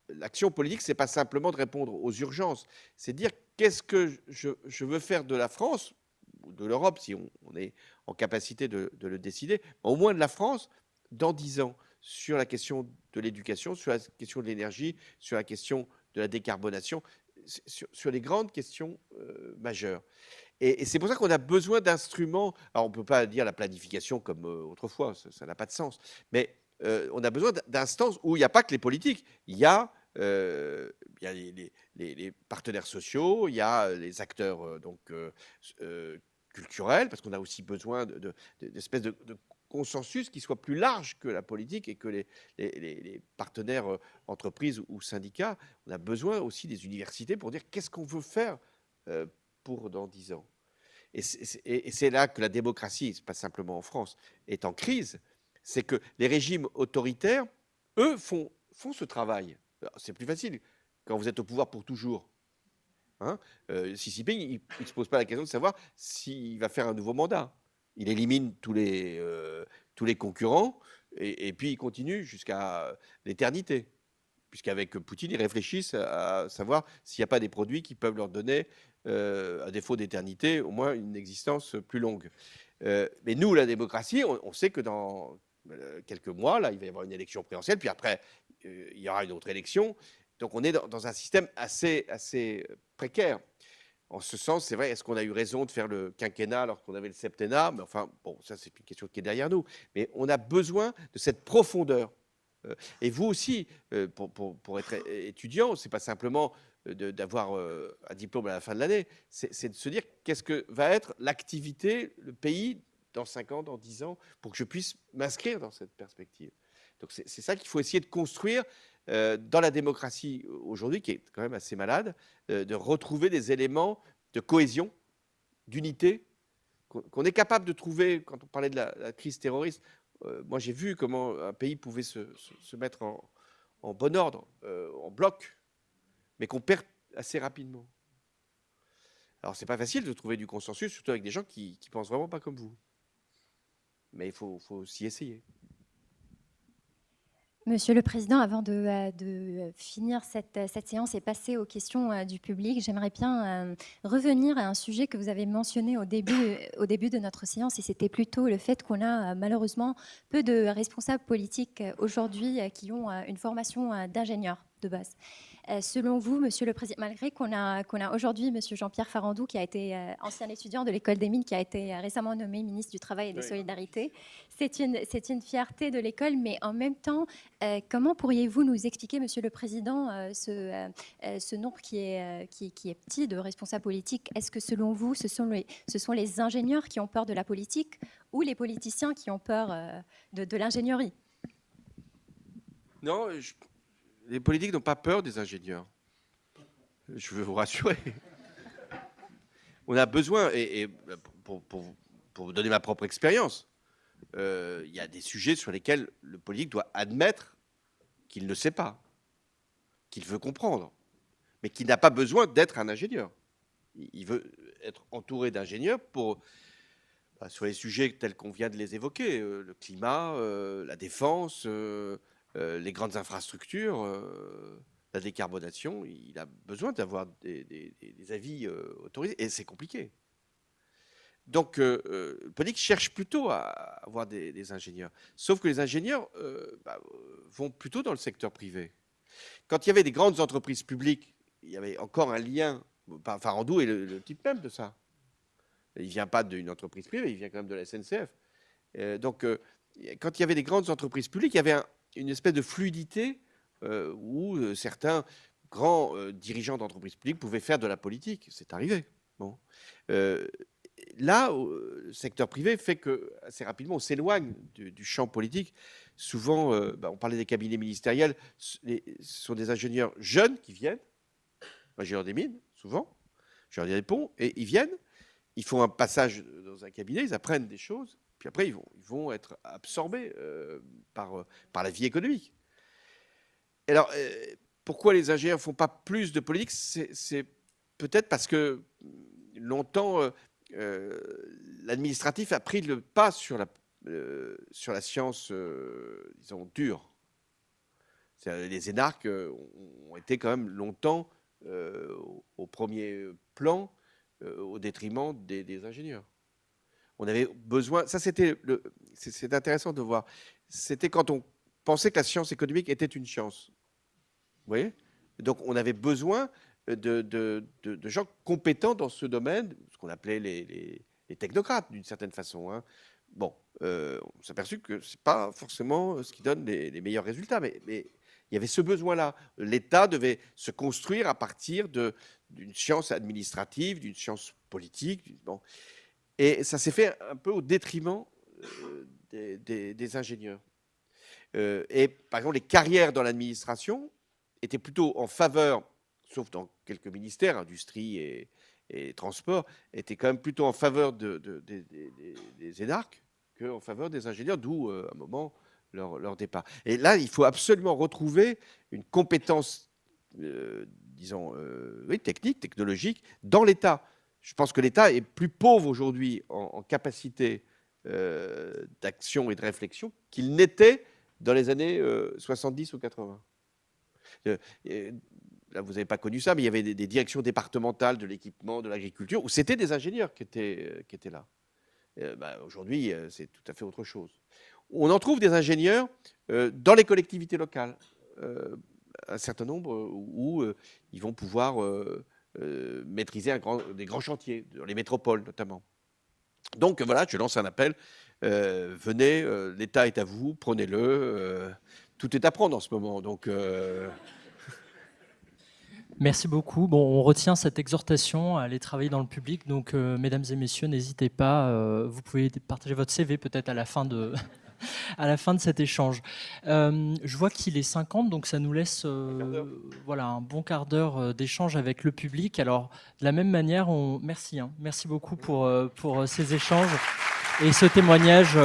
l'action politique, ce n'est pas simplement de répondre aux urgences, c'est de dire qu'est-ce que je veux faire de la France, ou de l'Europe, si on est en capacité de le décider, au moins de la France, dans 10 ans, sur la question de l'éducation, sur la question de l'énergie, sur la question de la décarbonation, sur les grandes questions majeures. Et c'est pour ça qu'on a besoin d'instruments. Alors, on ne peut pas dire la planification comme autrefois, ça n'a pas de sens. Mais on a besoin d'instances où il n'y a pas que les politiques. Il y a les partenaires sociaux, il y a les acteurs culturels, parce qu'on a aussi besoin d'espèces de consensus qui soit plus large que la politique et que les partenaires entreprises ou syndicats. On a besoin aussi des universités pour dire qu'est-ce qu'on veut faire pour dans 10 ans. Et c'est là que la démocratie, c'est pas simplement en France, est en crise. C'est que les régimes autoritaires, eux, font ce travail. C'est plus facile quand vous êtes au pouvoir pour toujours. Hein, Xi Jinping, il ne se pose pas la question de savoir s'il va faire un nouveau mandat. Il élimine tous les concurrents et puis il continue jusqu'à l'éternité. Puisqu'avec Poutine, ils réfléchissent à savoir s'il n'y a pas des produits qui peuvent leur donner, à défaut d'éternité, au moins une existence plus longue. Mais nous, la démocratie, on sait que dans quelques mois, là, il va y avoir une élection présidentielle, puis après, il y aura une autre élection. Donc on est dans un système assez précaire. En ce sens, c'est vrai, est-ce qu'on a eu raison de faire le quinquennat alors qu'on avait le septennat? Mais enfin, bon, ça c'est une question qui est derrière nous. Mais on a besoin de cette profondeur. Et vous aussi, pour être étudiant, c'est pas simplement d'avoir un diplôme à la fin de l'année, c'est de se dire qu'est-ce que va être l'activité, le pays dans 5 ans, dans 10 ans, pour que je puisse m'inscrire dans cette perspective. Donc c'est ça qu'il faut essayer de construire dans la démocratie aujourd'hui, qui est quand même assez malade, de retrouver des éléments de cohésion, d'unité, qu'on est capable de trouver quand on parlait de la crise terroriste. Moi, j'ai vu comment un pays pouvait se mettre en bon ordre, en bloc, mais qu'on perd assez rapidement. Alors, c'est pas facile de trouver du consensus, surtout avec des gens qui pensent vraiment pas comme vous. Mais il faut s'y essayer. Monsieur le Président, avant de finir cette séance et passer aux questions du public, j'aimerais bien revenir à un sujet que vous avez mentionné au début de notre séance, et c'était plutôt le fait qu'on a malheureusement peu de responsables politiques aujourd'hui qui ont une formation d'ingénieur de base. Selon vous, Monsieur le Président, malgré qu'on a aujourd'hui Monsieur Jean-Pierre Farandou, qui a été ancien étudiant de l'École des Mines, qui a été récemment nommé ministre du Travail et des Solidarités, c'est une fierté de l'école, mais en même temps, comment pourriez-vous nous expliquer, Monsieur le Président, ce nombre qui est petit de responsables politiques? Est-ce que selon vous, ce sont les ingénieurs qui ont peur de la politique ou les politiciens qui ont peur de l'ingénierie? Non, les politiques n'ont pas peur des ingénieurs. Je veux vous rassurer. On a besoin, et pour vous donner ma propre expérience, il y a des sujets sur lesquels le politique doit admettre qu'il ne sait pas, qu'il veut comprendre, mais qu'il n'a pas besoin d'être un ingénieur. Il veut être entouré d'ingénieurs sur les sujets tels qu'on vient de les évoquer, le climat, la défense, les grandes infrastructures, la décarbonation. Il a besoin d'avoir des avis autorisés, et c'est compliqué. Donc, le politique cherche plutôt à avoir des ingénieurs. Sauf que les ingénieurs vont plutôt dans le secteur privé. Quand il y avait des grandes entreprises publiques, il y avait encore un lien. Farandou est le type même de ça. Il ne vient pas d'une entreprise privée, il vient quand même de la SNCF. Donc, quand il y avait des grandes entreprises publiques, il y avait une espèce de fluidité où certains grands dirigeants d'entreprises publiques pouvaient faire de la politique. C'est arrivé. Bon. Là, le secteur privé fait que assez rapidement, on s'éloigne du champ politique. Souvent, on parlait des cabinets ministériels, ce sont des ingénieurs jeunes qui viennent, ingénieurs des mines, souvent, ingénieurs des ponts, et ils viennent, ils font un passage dans un cabinet, ils apprennent des choses, puis après, ils vont être absorbés par la vie économique. Et alors, pourquoi les ingénieurs ne font pas plus de politique? C'est peut-être parce que longtemps, l'administratif a pris le pas sur la science, disons, dure. Les énarques ont été quand même longtemps au premier plan, au détriment des ingénieurs. On avait besoin, c'est intéressant de voir, c'était quand on pensait que la science économique était une science. Vous voyez? Donc on avait besoin de gens compétents dans ce domaine, ce qu'on appelait les technocrates, d'une certaine façon. Hein. Bon, on s'est aperçu que ce n'est pas forcément ce qui donne les meilleurs résultats, mais il y avait ce besoin-là. L'État devait se construire à partir d'une science administrative, d'une science politique. Bon. Et ça s'est fait un peu au détriment des ingénieurs. Et par exemple, les carrières dans l'administration étaient plutôt en faveur, sauf dans quelques ministères, industrie et transport, étaient quand même plutôt en faveur des énarques qu'en faveur des ingénieurs, d'où à un moment leur départ. Et là, il faut absolument retrouver une compétence, disons, oui, technique, technologique, dans l'État. Je pense que l'État est plus pauvre aujourd'hui en capacité d'action et de réflexion qu'il n'était dans les années 70 ou 80. Là, vous n'avez pas connu ça, mais il y avait des directions départementales de l'équipement, de l'agriculture, où c'était des ingénieurs qui étaient là. Aujourd'hui, c'est tout à fait autre chose. On en trouve des ingénieurs dans les collectivités locales, un certain nombre où ils vont pouvoir maîtriser des grands chantiers, dans les métropoles notamment. Donc voilà, je lance un appel. Venez, l'État est à vous, prenez-le. Tout est à prendre en ce moment. Donc, Merci beaucoup. Bon, on retient cette exhortation à aller travailler dans le public. Donc, mesdames et messieurs, n'hésitez pas. Vous pouvez partager votre CV peut-être à la fin de, à la fin de cet échange. Je vois qu'il est 50, donc ça nous laisse voilà, un bon quart d'heure d'échange avec le public. Alors, de la même manière, merci, hein, merci beaucoup pour ces échanges et ce témoignage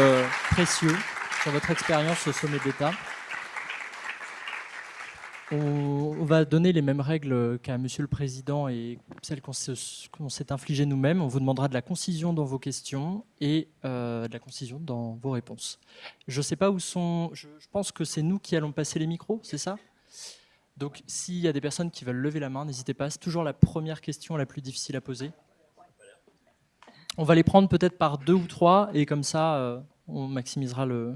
précieux sur votre expérience au sommet d'État. On va donner les mêmes règles qu'à Monsieur le Président et celles qu'on s'est infligées nous-mêmes. On vous demandera de la concision dans vos questions et de la concision dans vos réponses. Je ne sais pas où sont... Je pense que c'est nous qui allons passer les micros, c'est ça ? Donc, s'il y a des personnes qui veulent lever la main, n'hésitez pas. C'est toujours la première question la plus difficile à poser. On va les prendre peut-être par 2 ou 3 et comme ça, on maximisera le...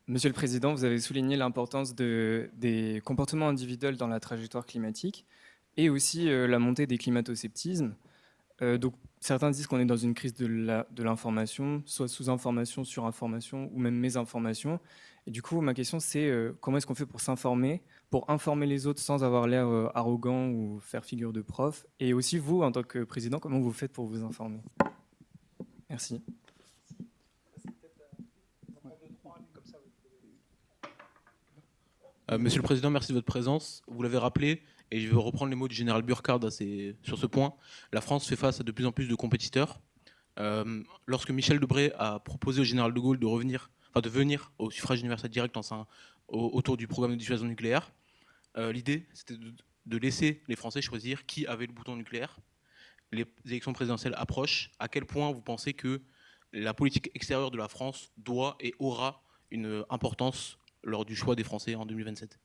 Monsieur le Président, vous avez souligné l'importance des comportements individuels dans la trajectoire climatique et aussi la montée des climato-sceptismes. Donc, certains disent qu'on est dans une crise de l'information, soit sous-information, sur-information ou même mésinformation. Et du coup, ma question, c'est comment est-ce qu'on fait pour s'informer, pour informer les autres sans avoir l'air arrogant ou faire figure de prof? Et aussi, vous, en tant que président, comment vous faites pour vous informer? Merci. Monsieur le Président, merci de votre présence. Vous l'avez rappelé, et je vais reprendre les mots du général Burkhard sur ce point. La France fait face à de plus en plus de compétiteurs. Lorsque Michel Debré a proposé au général de Gaulle de venir au suffrage universel direct autour du programme de dissuasion nucléaire, l'idée c'était de laisser les Français choisir qui avait le bouton nucléaire. Les élections présidentielles approchent. À quel point vous pensez que la politique extérieure de la France doit et aura une importance lors du choix des Français en 2027?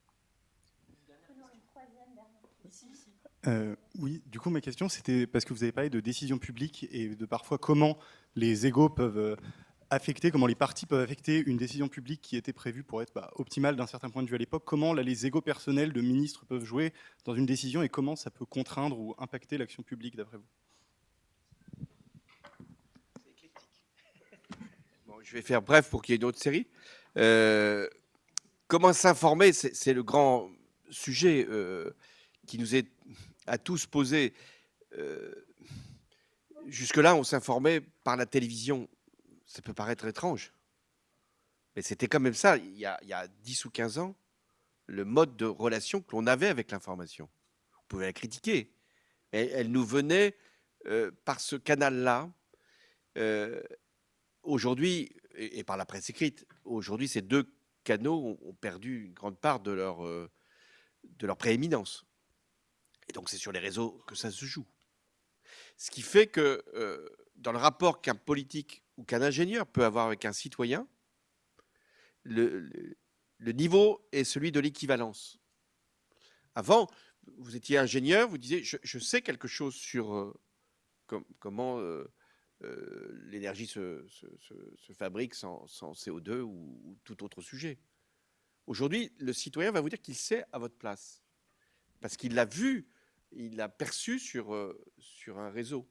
Oui, du coup, ma question, c'était parce que vous avez parlé de décision publique et de parfois comment les égos peuvent affecter, comment les partis peuvent affecter une décision publique qui était prévue pour être optimale d'un certain point de vue à l'époque. Comment là, les égos personnels de ministres peuvent jouer dans une décision et comment ça peut contraindre ou impacter l'action publique, d'après vous? Bon, je vais faire bref pour qu'il y ait une autre série. Comment s'informer, c'est le grand sujet qui nous est à tous posé. Jusque-là, on s'informait par la télévision. Ça peut paraître étrange, mais c'était quand même ça, il y a 10 ou 15 ans, le mode de relation que l'on avait avec l'information. Vous pouvez la critiquer, mais elle nous venait par ce canal-là. Aujourd'hui, et par la presse écrite, aujourd'hui, ces deux canaux ont perdu une grande part de leur prééminence. Et donc, c'est sur les réseaux que ça se joue. Ce qui fait que dans le rapport qu'un politique ou qu'un ingénieur peut avoir avec un citoyen, le niveau est celui de l'équivalence. Avant, vous étiez ingénieur, vous disiez, je sais quelque chose sur comment l'énergie se fabrique sans CO2 ou tout autre sujet. Aujourd'hui, le citoyen va vous dire qu'il sait à votre place. parce qu'il l'a vu, il l'a perçu sur un réseau.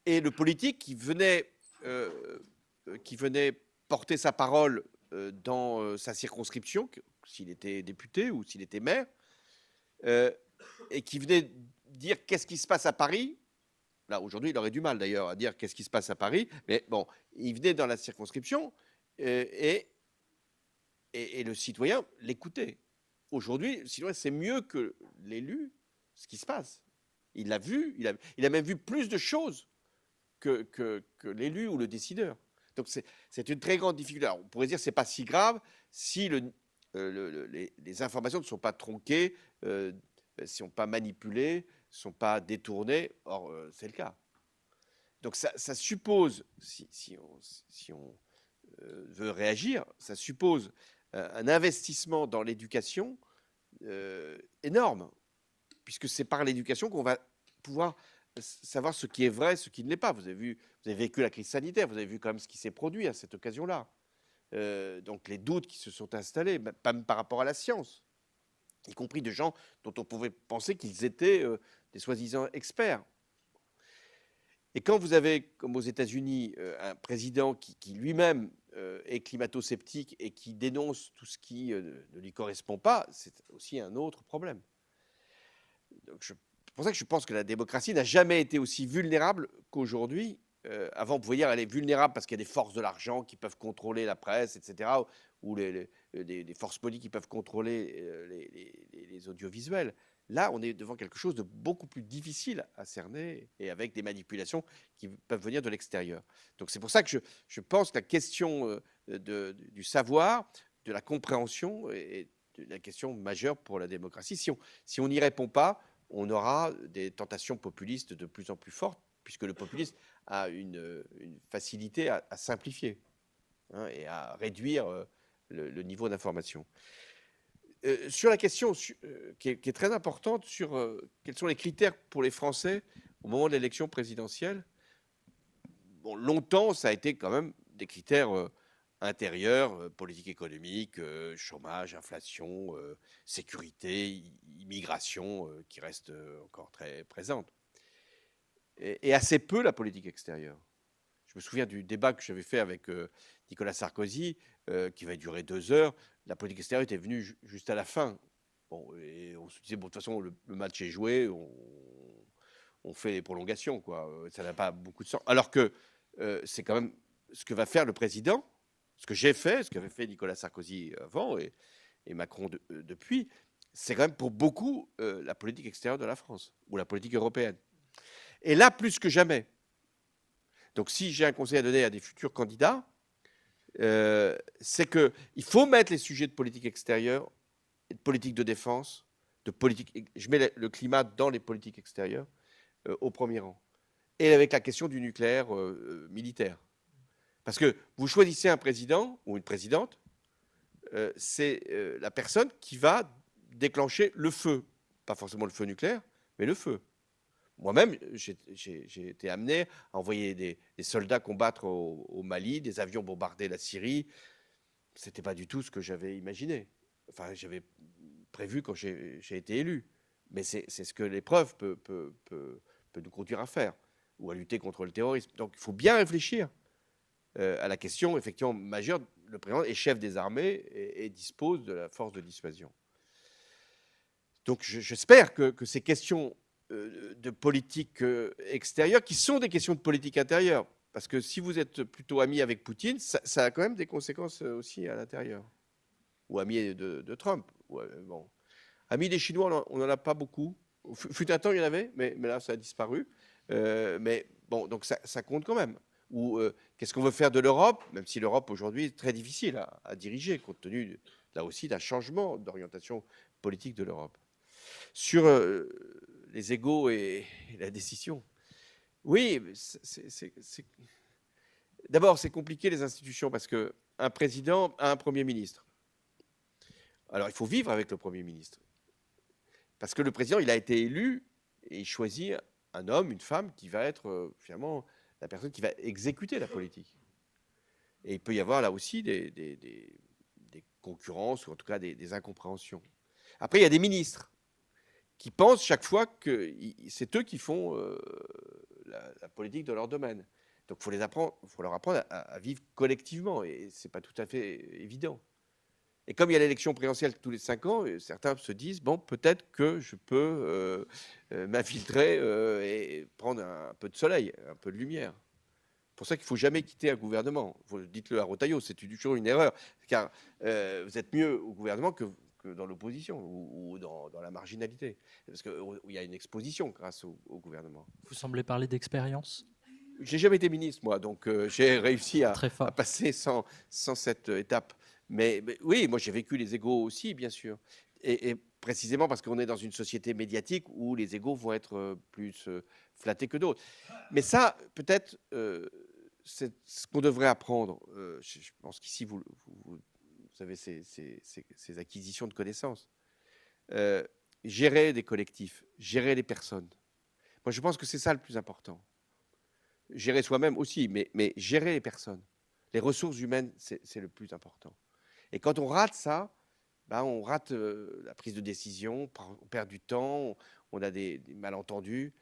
Et le politique qui venait porter sa parole dans sa circonscription, s'il était député ou s'il était maire, et qui venait dire qu'est-ce qui se passe à Paris. Là, aujourd'hui, il aurait du mal d'ailleurs à dire qu'est-ce qui se passe à Paris, mais bon, il venait dans la circonscription et le citoyen l'écoutait. Aujourd'hui, le citoyen sait mieux que l'élu ce qui se passe. Il l'a vu, il a même vu plus de choses que l'élu ou le décideur. Donc c'est une très grande difficulté. Alors, on pourrait dire que ce n'est pas si grave si les informations ne sont pas tronquées, ne sont pas manipulées, ne sont pas détournées. Or, c'est le cas. Donc ça suppose, si on veut réagir, ça suppose un investissement dans l'éducation énorme, puisque c'est par l'éducation qu'on va pouvoir savoir ce qui est vrai, ce qui ne l'est pas. Vous avez vécu la crise sanitaire, vous avez vu quand même ce qui s'est produit à cette occasion-là. Donc les doutes qui se sont installés, même par rapport à la science, y compris de gens dont on pouvait penser qu'ils étaient des soi-disant experts. Et quand vous avez, comme aux États-Unis, un président qui lui-même est climato-sceptique et qui dénonce tout ce qui ne lui correspond pas, c'est aussi un autre problème. Donc c'est pour ça que je pense que la démocratie n'a jamais été aussi vulnérable qu'aujourd'hui. Avant, vous pouvez dire qu'elle est vulnérable parce qu'il y a des forces de l'argent qui peuvent contrôler la presse, etc., ou des forces politiques qui peuvent contrôler les audiovisuels. Là, on est devant quelque chose de beaucoup plus difficile à cerner et avec des manipulations qui peuvent venir de l'extérieur. Donc c'est pour ça que je pense que la question du savoir, de la compréhension est la question majeure pour la démocratie. Si on n'y répond pas, on aura des tentations populistes de plus en plus fortes, puisque le populisme a une facilité à simplifier et à réduire le niveau d'information. Sur la question qui est très importante sur quels sont les critères pour les Français au moment de l'élection présidentielle, bon, longtemps, ça a été quand même des critères intérieurs, politique économique, chômage, inflation, sécurité, immigration, qui restent encore très présentes. Et assez peu la politique extérieure. Je me souviens du débat que j'avais fait avec Nicolas Sarkozy, qui va durer 2 heures. La politique extérieure était venue juste à la fin. Bon, et on se disait, bon, de toute façon, le match est joué, on fait les prolongations, quoi. Ça n'a pas beaucoup de sens. Alors que c'est quand même ce que va faire le président, ce que j'ai fait, ce qu'avait fait Nicolas Sarkozy avant et Macron depuis, c'est quand même pour beaucoup la politique extérieure de la France, ou la politique européenne. Et là, plus que jamais. Donc, si j'ai un conseil à donner à des futurs candidats, c'est qu'il faut mettre les sujets de politique extérieure, de politique de défense, je mets le climat dans les politiques extérieures au premier rang. Et avec la question du nucléaire militaire. Parce que vous choisissez un président ou une présidente, c'est la personne qui va déclencher le feu. Pas forcément le feu nucléaire, mais le feu. Moi-même, j'ai été amené à envoyer des soldats combattre au Mali, des avions bombarder la Syrie. Ce n'était pas du tout ce que j'avais imaginé. Enfin, j'avais prévu quand j'ai été élu. Mais c'est ce que l'épreuve peut nous conduire à faire, ou à lutter contre le terrorisme. Donc, il faut bien réfléchir à la question, effectivement, majeure. Le président est chef des armées et dispose de la force de dissuasion. Donc, j'espère que ces questions de politique extérieure, qui sont des questions de politique intérieure. Parce que si vous êtes plutôt ami avec Poutine, ça a quand même des conséquences aussi à l'intérieur. Ou ami de Trump. Bon. Ami des Chinois, on n'en a pas beaucoup. Fut un temps, il y en avait, mais là, ça a disparu. Mais bon, donc ça compte quand même. Ou qu'est-ce qu'on veut faire de l'Europe, même si l'Europe aujourd'hui est très difficile à diriger, compte tenu, là aussi, d'un changement d'orientation politique de l'Europe. Sur les égos et la décision. Oui, d'abord, c'est compliqué les institutions parce qu'un président a un Premier ministre. Alors, il faut vivre avec le Premier ministre. Parce que le président, il a été élu et il choisit un homme, une femme qui va être finalement la personne qui va exécuter la politique. Et il peut y avoir là aussi des concurrences ou en tout cas des incompréhensions. Après, il y a des ministres. qui pensent chaque fois que c'est eux qui font la politique de leur domaine. Donc il faut leur apprendre à vivre collectivement, et ce n'est pas tout à fait évident. Et comme il y a l'élection présidentielle tous les 5 ans, certains se disent, bon, peut-être que je peux m'infiltrer et prendre un peu de soleil, un peu de lumière. C'est pour ça qu'il ne faut jamais quitter un gouvernement. Dites-le à Rotaillot, c'est toujours une erreur, car vous êtes mieux au gouvernement que dans l'opposition ou dans la marginalité. Parce qu'il y a une exposition grâce au gouvernement. Vous semblez parler d'expérience. J'ai jamais été ministre, moi, donc j'ai réussi à passer sans cette étape. Mais oui, moi j'ai vécu les égos aussi, bien sûr. Et précisément parce qu'on est dans une société médiatique où les égos vont être plus flattés que d'autres. Mais ça, peut-être, c'est ce qu'on devrait apprendre. Je pense qu'ici, vous avez ces acquisitions de connaissances. Gérer des collectifs, gérer les personnes. Moi, je pense que c'est ça le plus important. Gérer soi-même aussi, mais gérer les personnes. Les ressources humaines, c'est le plus important. Et quand on rate ça, on rate la prise de décision, on perd du temps, on a des malentendus.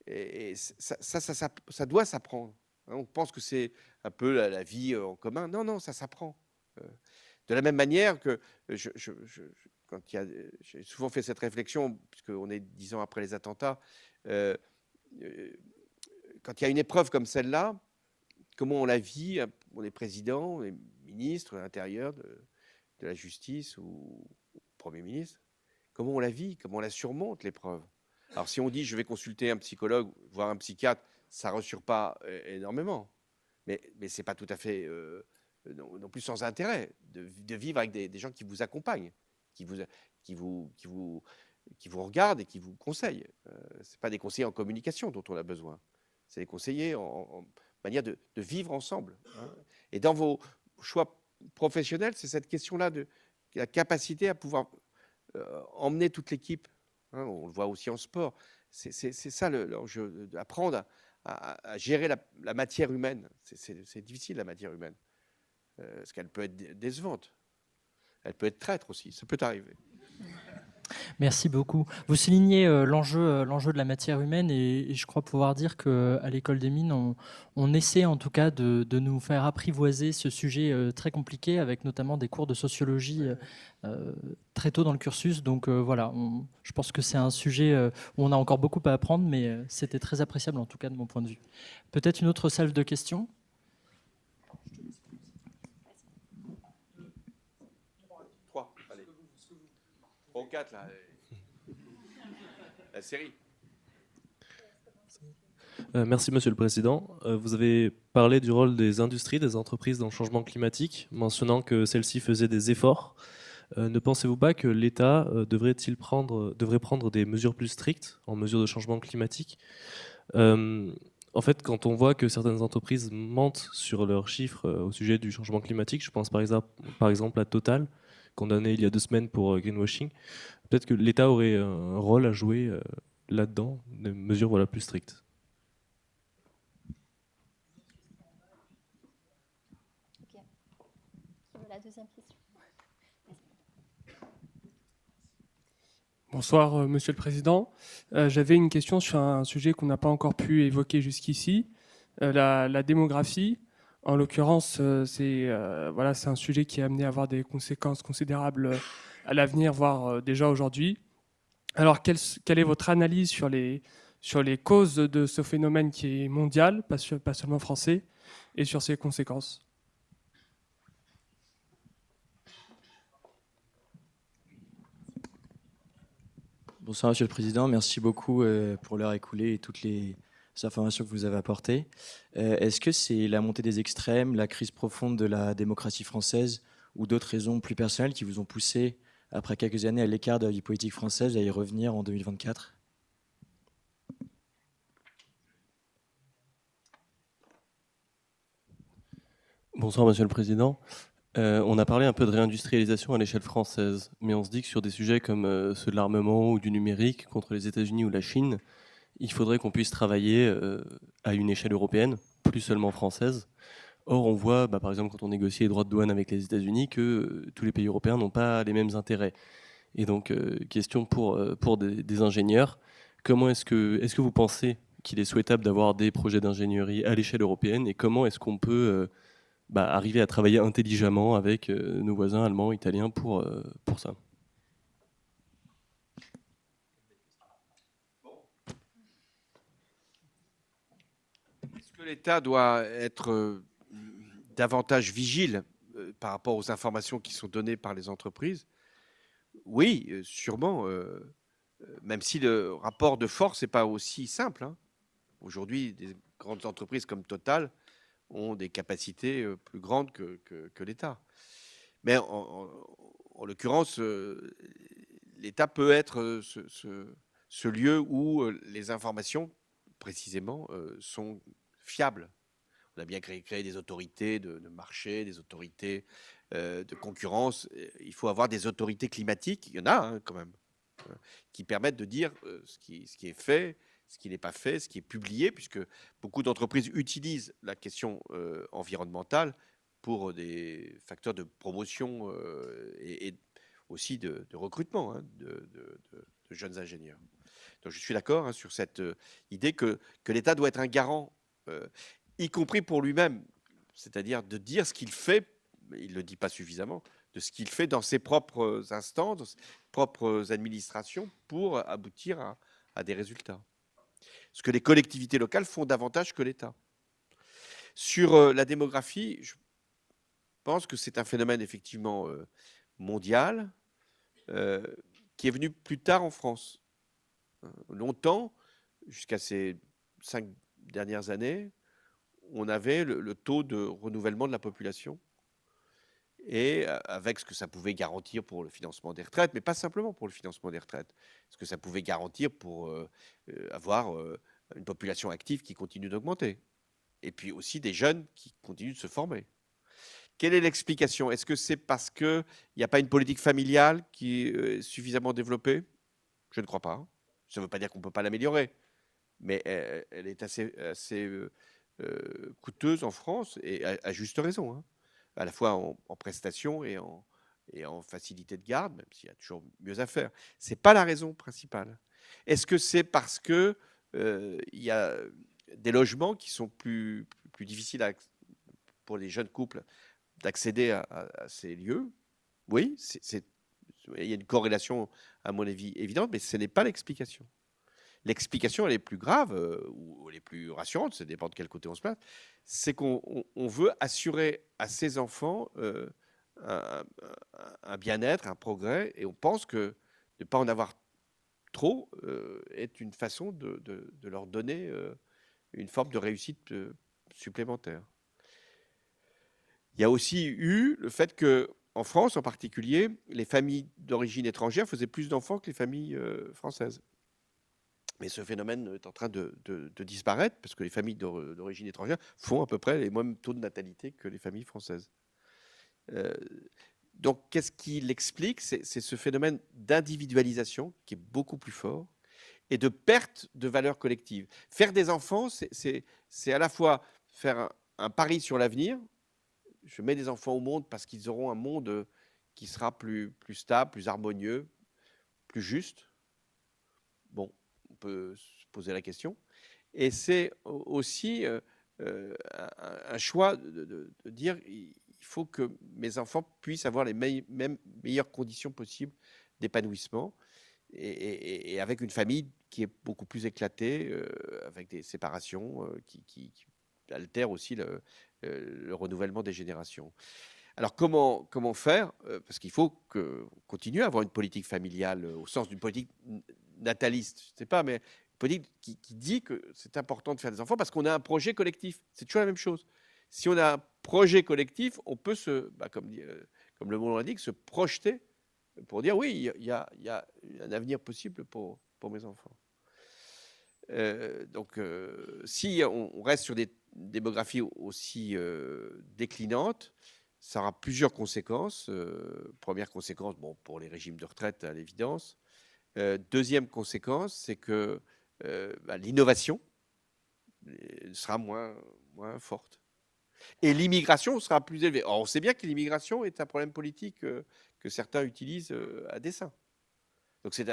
Et ça doit s'apprendre. On pense que c'est un peu la vie en commun. Non, ça s'apprend. De la même manière que j'ai souvent fait cette réflexion, puisqu'on est 10 ans après les attentats, quand il y a une épreuve comme celle-là, comment on la vit, on est président, on est ministre de l'Intérieur, de la Justice ou Premier ministre, comment on la vit, comment on la surmonte, l'épreuve. Alors si on dit je vais consulter un psychologue, voire un psychiatre, ça ne rassure pas énormément. Mais ce n'est pas tout à fait non plus sans intérêt de vivre avec des gens qui vous accompagnent, qui vous regardent et qui vous conseillent. Ce n'est pas des conseillers en communication dont on a besoin. C'est des conseillers en manière de vivre ensemble. Et dans vos choix professionnels, c'est cette question-là de la capacité à pouvoir emmener toute l'équipe. On le voit aussi en sport. C'est ça l'enjeu, d'apprendre à gérer la matière humaine. C'est difficile, la matière humaine. Parce qu'elle peut être décevante. Elle peut être traître aussi. Ça peut arriver. Merci beaucoup. Vous soulignez l'enjeu de la matière humaine et je crois pouvoir dire qu'à l'École des Mines, on essaie en tout cas de nous faire apprivoiser ce sujet très compliqué avec notamment des cours de sociologie très tôt dans le cursus. Donc voilà, je pense que c'est un sujet où on a encore beaucoup à apprendre, mais c'était très appréciable en tout cas de mon point de vue. Peut-être une autre salve de questions ? 3, allez. 3 ou 4, là. La série. Merci Monsieur le Président. Vous avez parlé du rôle des industries, des entreprises dans le changement climatique, mentionnant que celles-ci faisaient des efforts. Ne pensez-vous pas que l'État devrait prendre des mesures plus strictes en mesure de changement climatique ? En fait, quand on voit que certaines entreprises mentent sur leurs chiffres au sujet du changement climatique, je pense par exemple à Total, condamné il y a 2 semaines pour greenwashing, peut-être que l'État aurait un rôle à jouer là-dedans, des mesures plus strictes. Okay. La deuxième question. Bonsoir, Monsieur le Président. J'avais une question sur un sujet qu'on n'a pas encore pu évoquer jusqu'ici, la démographie. En l'occurrence, c'est un sujet qui est amené à avoir des conséquences considérables à l'avenir, voire déjà aujourd'hui. Alors, quelle est votre analyse sur les causes de ce phénomène qui est mondial, pas seulement français, et sur ses conséquences ? Bonsoir Monsieur le Président, merci beaucoup pour l'heure écoulée et toutes les informations que vous avez apportées. Est-ce que c'est la montée des extrêmes, la crise profonde de la démocratie française ou d'autres raisons plus personnelles qui vous ont poussé, après quelques années à l'écart de la vie politique française, à y revenir en 2024 ? Bonsoir Monsieur le Président. On a parlé un peu de réindustrialisation à l'échelle française, mais on se dit que sur des sujets comme ceux de l'armement ou du numérique contre les États-Unis ou la Chine, il faudrait qu'on puisse travailler à une échelle européenne, plus seulement française. Or, on voit, par exemple, quand on négocie les droits de douane avec les États-Unis, que tous les pays européens n'ont pas les mêmes intérêts. Et donc, question pour des ingénieurs, comment est-ce que vous pensez qu'il est souhaitable d'avoir des projets d'ingénierie à l'échelle européenne et comment est-ce qu'on peut arriver à travailler intelligemment avec nos voisins allemands, italiens pour ça? Est-ce que l'État doit être davantage vigile par rapport aux informations qui sont données par les entreprises? Oui, sûrement, même si le rapport de force n'est pas aussi simple, hein. Aujourd'hui, des grandes entreprises comme Total ont des capacités plus grandes que l'État. Mais en l'occurrence, l'État peut être ce lieu où les informations, précisément, sont fiables. On a bien créé des autorités de marché, des autorités de concurrence. Il faut avoir des autorités climatiques, il y en a hein, quand même, qui permettent de dire ce qui est fait, ce qui n'est pas fait, ce qui est publié, puisque beaucoup d'entreprises utilisent la question environnementale pour des facteurs de promotion et aussi de recrutement hein, de jeunes ingénieurs. Donc je suis d'accord hein, sur cette idée que l'État doit être un garant, y compris pour lui-même, c'est-à-dire de dire ce qu'il fait, mais il ne le dit pas suffisamment, de ce qu'il fait dans ses propres instances, dans ses propres administrations pour aboutir à des résultats. Ce que les collectivités locales font davantage que l'État. Sur la démographie, je pense que c'est un phénomène effectivement mondial qui est venu plus tard en France. Longtemps, jusqu'à ces 5 dernières années, on avait le taux de renouvellement de la population et avec ce que ça pouvait garantir pour le financement des retraites, mais pas simplement pour le financement des retraites, ce que ça pouvait garantir pour avoir une population active qui continue d'augmenter, et puis aussi des jeunes qui continuent de se former. Quelle est l'explication? Est-ce que c'est parce qu'il n'y a pas une politique familiale qui est suffisamment développée? Je ne crois pas. Ça ne veut pas dire qu'on ne peut pas l'améliorer, mais elle est assez coûteuse en France, et à juste raison, hein. À la fois en prestations et en facilité de garde, même s'il y a toujours mieux à faire. Ce n'est pas la raison principale. Est-ce que c'est parce qu'il y a des logements qui sont plus difficiles pour les jeunes couples d'accéder à ces lieux? Oui, il y a une corrélation, à mon avis, évidente, mais ce n'est pas l'explication. L'explication, elle est plus grave ou elle est plus rassurante, ça dépend de quel côté on se place, c'est qu'on veut assurer à ces enfants un bien-être, un progrès, et on pense que de ne pas en avoir trop est une façon de leur donner une forme de réussite supplémentaire. Il y a aussi eu le fait qu'en France, en particulier, les familles d'origine étrangère faisaient plus d'enfants que les familles françaises. Mais ce phénomène est en train de disparaître parce que les familles d'origine étrangère font à peu près les mêmes taux de natalité que les familles françaises. Donc, qu'est-ce qui l'explique? C'est ce phénomène d'individualisation qui est beaucoup plus fort et de perte de valeurs collectives. Faire des enfants, c'est à la fois faire un pari sur l'avenir. Je mets des enfants au monde parce qu'ils auront un monde qui sera plus stable, plus harmonieux, plus juste. Bon, on peut se poser la question. Et c'est aussi un choix de dire il faut que mes enfants puissent avoir les meilleures conditions possibles d'épanouissement et avec une famille qui est beaucoup plus éclatée, avec des séparations qui altèrent aussi le renouvellement des générations. Alors comment faire? Parce qu'il faut continuer à avoir une politique familiale au sens d'une politique nataliste, je ne sais pas, mais une politique qui dit que c'est important de faire des enfants parce qu'on a un projet collectif. C'est toujours la même chose. Si on a un projet collectif, on peut comme le mot l'indique, se projeter pour dire oui, il y a un avenir possible pour mes enfants. Donc, si on reste sur des démographies aussi déclinantes, ça aura plusieurs conséquences. Première conséquence, bon, pour les régimes de retraite, à l'évidence. Deuxième conséquence, c'est que l'innovation sera moins forte. Et l'immigration sera plus élevée. Or, on sait bien que l'immigration est un problème politique que certains utilisent à dessein. Donc c'est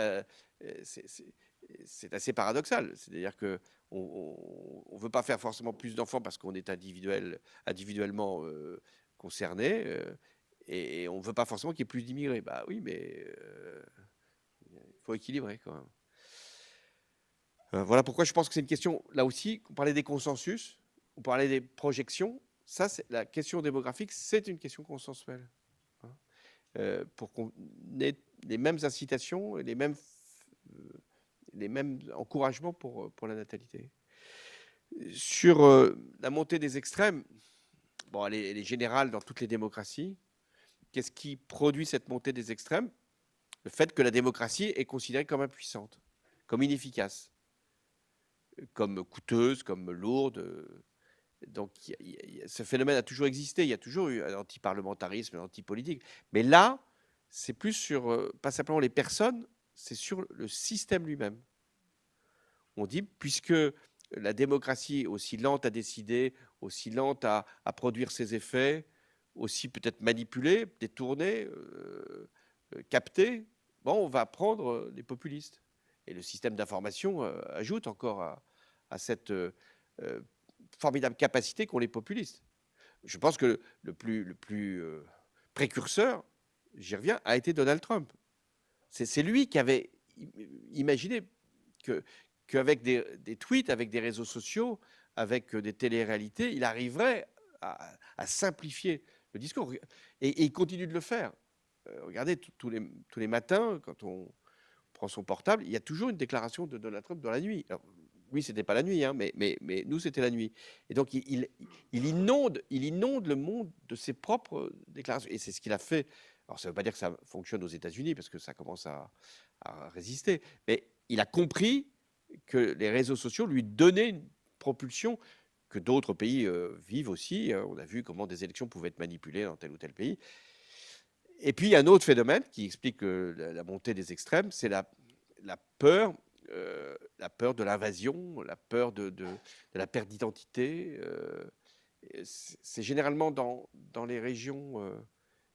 assez paradoxal. C'est-à-dire qu'on ne veut pas faire forcément plus d'enfants parce qu'on est individuellement concerné, et on ne veut pas forcément qu'il y ait plus d'immigrés. Bah oui, mais il faut équilibrer quand même. Voilà pourquoi je pense que c'est une question, là aussi, on parlait des consensus, on parlait des projections. Ça, la question démographique, c'est une question consensuelle. Pour qu'on ait les mêmes incitations et les mêmes encouragements pour la natalité. Sur la montée des extrêmes, bon, elle est générale dans toutes les démocraties. Qu'est-ce qui produit cette montée des extrêmes? Le fait que la démocratie est considérée comme impuissante, comme inefficace, comme coûteuse, comme lourde. Donc ce phénomène a toujours existé. Il y a toujours eu un antiparlementarisme, un antipolitique. Mais là, c'est plus sur, pas simplement les personnes, c'est sur le système lui-même. On dit, puisque la démocratie est aussi lente à décider, aussi lente à produire ses effets, aussi peut-être manipulée, détournée, captée, bon, on va prendre les populistes. Et le système d'information ajoute encore à cette formidable capacité qu'ont les populistes. Je pense que le plus précurseur, j'y reviens, a été Donald Trump. C'est lui qui avait imaginé qu'avec des tweets, avec des réseaux sociaux, avec des téléréalités, il arriverait à simplifier le discours. Et il continue de le faire. Regardez, tous les matins, quand on prend son portable, il y a toujours une déclaration de Donald Trump dans la nuit. Alors, oui, c'était pas la nuit, hein, mais nous, c'était la nuit. Et donc, il inonde le monde de ses propres déclarations. Et c'est ce qu'il a fait. Alors, ça ne veut pas dire que ça fonctionne aux États-Unis, parce que ça commence à résister. Mais il a compris que les réseaux sociaux lui donnaient une propulsion que d'autres pays vivent aussi. On a vu comment des élections pouvaient être manipulées dans tel ou tel pays. Et puis, il y a un autre phénomène qui explique la montée des extrêmes, c'est la peur de l'invasion, la peur de la perte d'identité. C'est généralement dans les régions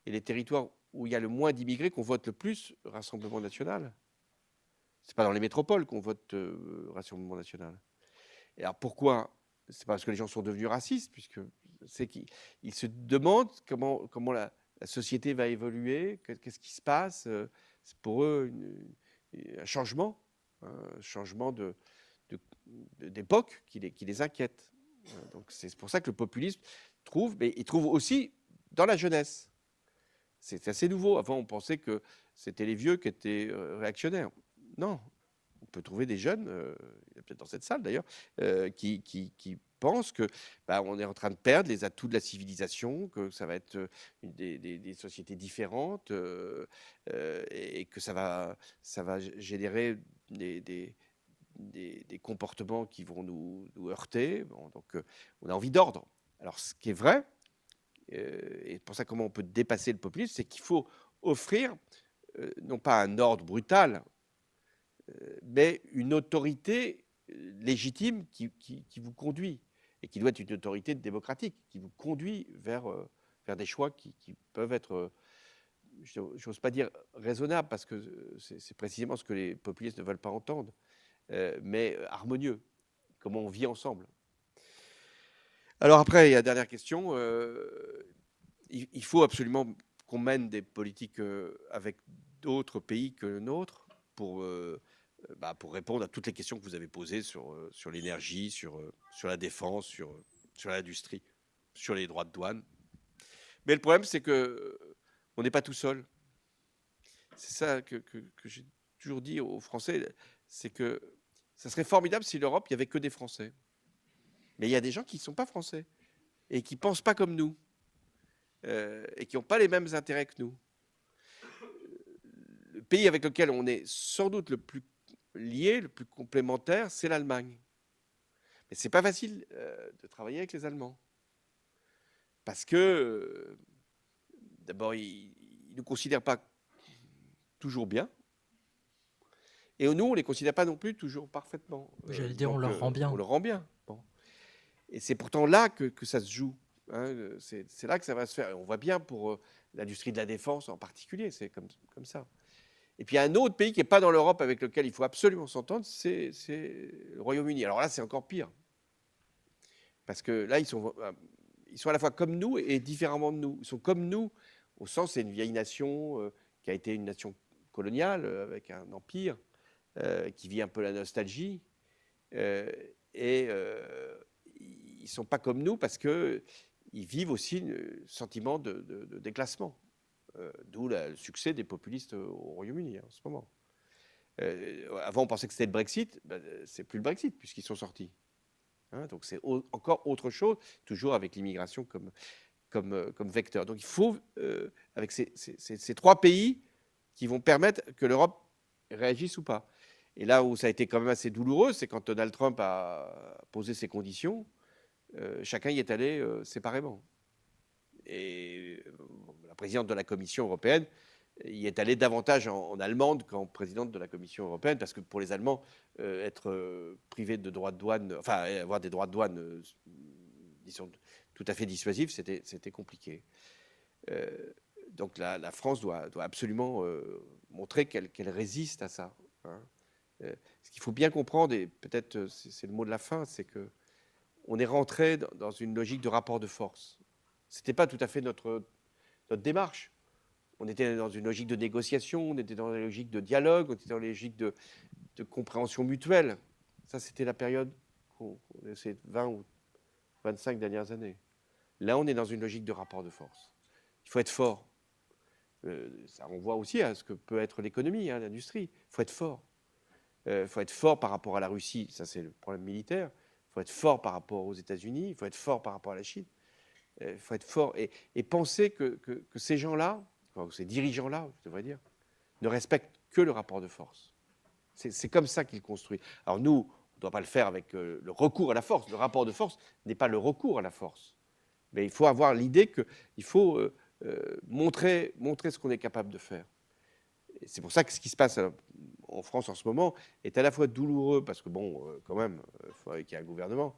et les territoires où il y a le moins d'immigrés qu'on vote le plus Rassemblement national. C'est pas dans les métropoles qu'on vote Rassemblement national. Et alors pourquoi? C'est pas parce que les gens sont devenus racistes, puisque c'est qu'ils se demandent comment la société va évoluer, qu'est-ce qui se passe. C'est pour eux un changement d'époque qui les inquiète. Donc c'est pour ça que le populisme mais il trouve aussi dans la jeunesse. C'est assez nouveau. Avant, on pensait que c'était les vieux qui étaient réactionnaires. Non, on peut trouver des jeunes, il y a peut-être dans cette salle d'ailleurs, qui pensent que on est en train de perdre les atouts de la civilisation, que ça va être des sociétés différentes, et que ça va générer des comportements qui vont nous heurter. Bon, donc, on a envie d'ordre. Alors, ce qui est vrai, et pour ça, comment on peut dépasser le populisme, c'est qu'il faut offrir non pas un ordre brutal, mais une autorité légitime qui vous conduit, et qui doit être une autorité démocratique, qui vous conduit vers des choix qui peuvent être, j'ose pas dire raisonnables, parce que c'est précisément ce que les populistes ne veulent pas entendre, mais harmonieux, comment on vit ensemble. Alors après, il y a la dernière question. Il faut absolument qu'on mène des politiques avec d'autres pays que le nôtre pour répondre à toutes les questions que vous avez posées sur l'énergie, sur la défense, sur l'industrie, sur les droits de douane. Mais le problème, c'est qu'on n'est pas tout seul. C'est ça que j'ai toujours dit aux Français, c'est que ça serait formidable si l'Europe, il n'y avait que des Français. Mais il y a des gens qui ne sont pas français et qui ne pensent pas comme nous et qui n'ont pas les mêmes intérêts que nous. Le pays avec lequel on est sans doute le plus lié, le plus complémentaire, c'est l'Allemagne. Mais ce n'est pas facile de travailler avec les Allemands. Parce que, d'abord, ils ne nous considèrent pas toujours bien. Et nous, on ne les considère pas non plus toujours parfaitement. J'allais dire, on leur rend bien. On leur rend bien. Bon. Et c'est pourtant là que ça se joue. Hein. C'est là que ça va se faire. Et on voit bien pour l'industrie de la défense en particulier, c'est comme ça. Et puis il y a un autre pays qui n'est pas dans l'Europe avec lequel il faut absolument s'entendre, c'est le Royaume-Uni. Alors là, c'est encore pire. Parce que là, ils sont à la fois comme nous et différemment de nous. Ils sont comme nous, au sens c'est une vieille nation qui a été une nation coloniale avec un empire qui vit un peu la nostalgie. Ils ne sont pas comme nous parce qu'ils vivent aussi le sentiment de déclassement. D'où le succès des populistes au Royaume-Uni en ce moment. Avant, on pensait que c'était le Brexit. Ben, c'est plus le Brexit puisqu'ils sont sortis. Hein, donc c'est encore autre chose, toujours avec l'immigration comme vecteur. Donc il faut, avec ces trois pays qui vont permettre que l'Europe réagisse ou pas. Et là où ça a été quand même assez douloureux, c'est quand Donald Trump a posé ses conditions, chacun y est allé séparément. Et la présidente de la Commission européenne y est allée davantage en allemande qu'en présidente de la Commission européenne, parce que pour les Allemands, être privé de droits de douane, enfin avoir des droits de douane, disons, tout à fait dissuasifs, c'était compliqué. Donc la France doit absolument montrer qu'elle résiste à ça. Hein. Ce qu'il faut bien comprendre, et peut-être c'est le mot de la fin, c'est que on est rentré dans une logique de rapport de force. C'était pas tout à fait notre démarche. On était dans une logique de négociation, on était dans une logique de dialogue, on était dans une logique de compréhension mutuelle. Ça, c'était la période ces 20 ou 25 dernières années. Là, on est dans une logique de rapport de force. Il faut être fort. Ça renvoie aussi à ce que peut être l'économie, hein, l'industrie. Il faut être fort. Il faut être fort par rapport à la Russie, ça c'est le problème militaire. Il faut être fort par rapport aux États-Unis, il faut être fort par rapport à la Chine. Il faut être fort et penser que ces gens-là, ces dirigeants-là, je devrais dire, ne respectent que le rapport de force. C'est comme ça qu'ils construisent. Alors nous, on ne doit pas le faire avec le recours à la force. Le rapport de force n'est pas le recours à la force. Mais il faut avoir l'idée qu'il faut montrer ce qu'on est capable de faire. Et c'est pour ça que ce qui se passe en France en ce moment est à la fois douloureux, parce que bon, quand même, il faudrait qu'il y ait un gouvernement,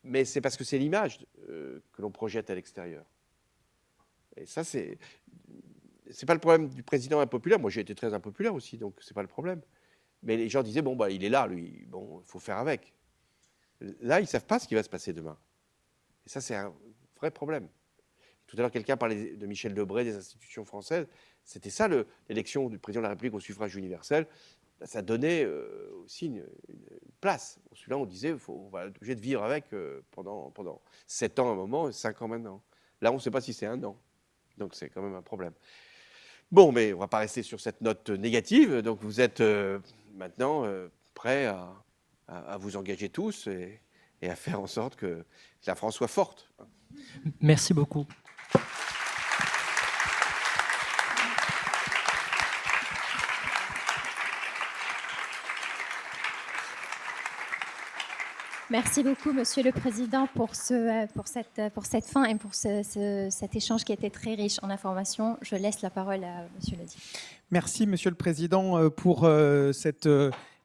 mais c'est parce que c'est l'image que l'on projette à l'extérieur. Et ça, c'est pas le problème du président impopulaire. Moi, j'ai été très impopulaire aussi, donc c'est pas le problème. Mais les gens disaient, bon, bah, il est là, lui, bon, il faut faire avec. Là, ils ne savent pas ce qui va se passer demain. Et ça, c'est un vrai problème. Tout à l'heure, quelqu'un parlait de Michel Debré, des institutions françaises. C'était ça, l'élection du président de la République au suffrage universel. Ça donnait aussi une place. Celui-là, on disait, on va être obligé de vivre avec pendant 7 ans à un moment et 5 ans maintenant. Là, on ne sait pas si c'est 1 an. Donc, c'est quand même un problème. Bon, mais on ne va pas rester sur cette note négative. Donc, vous êtes maintenant prêts à vous engager tous et à faire en sorte que la France soit forte. Merci beaucoup. Merci beaucoup, Monsieur le Président, pour cette fin et pour cet échange qui était très riche en informations. Je laisse la parole à Monsieur Ledy. Merci, Monsieur le Président, pour cette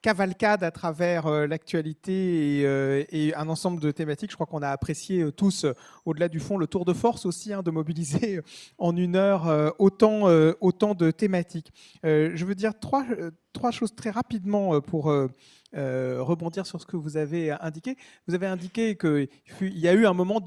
cavalcade à travers l'actualité et un ensemble de thématiques. Je crois qu'on a apprécié tous, au-delà du fond, le tour de force aussi, de mobiliser en 1 heure autant de thématiques. Je veux dire trois choses très rapidement pour rebondir sur ce que vous avez indiqué. Vous avez indiqué qu'il y a eu un moment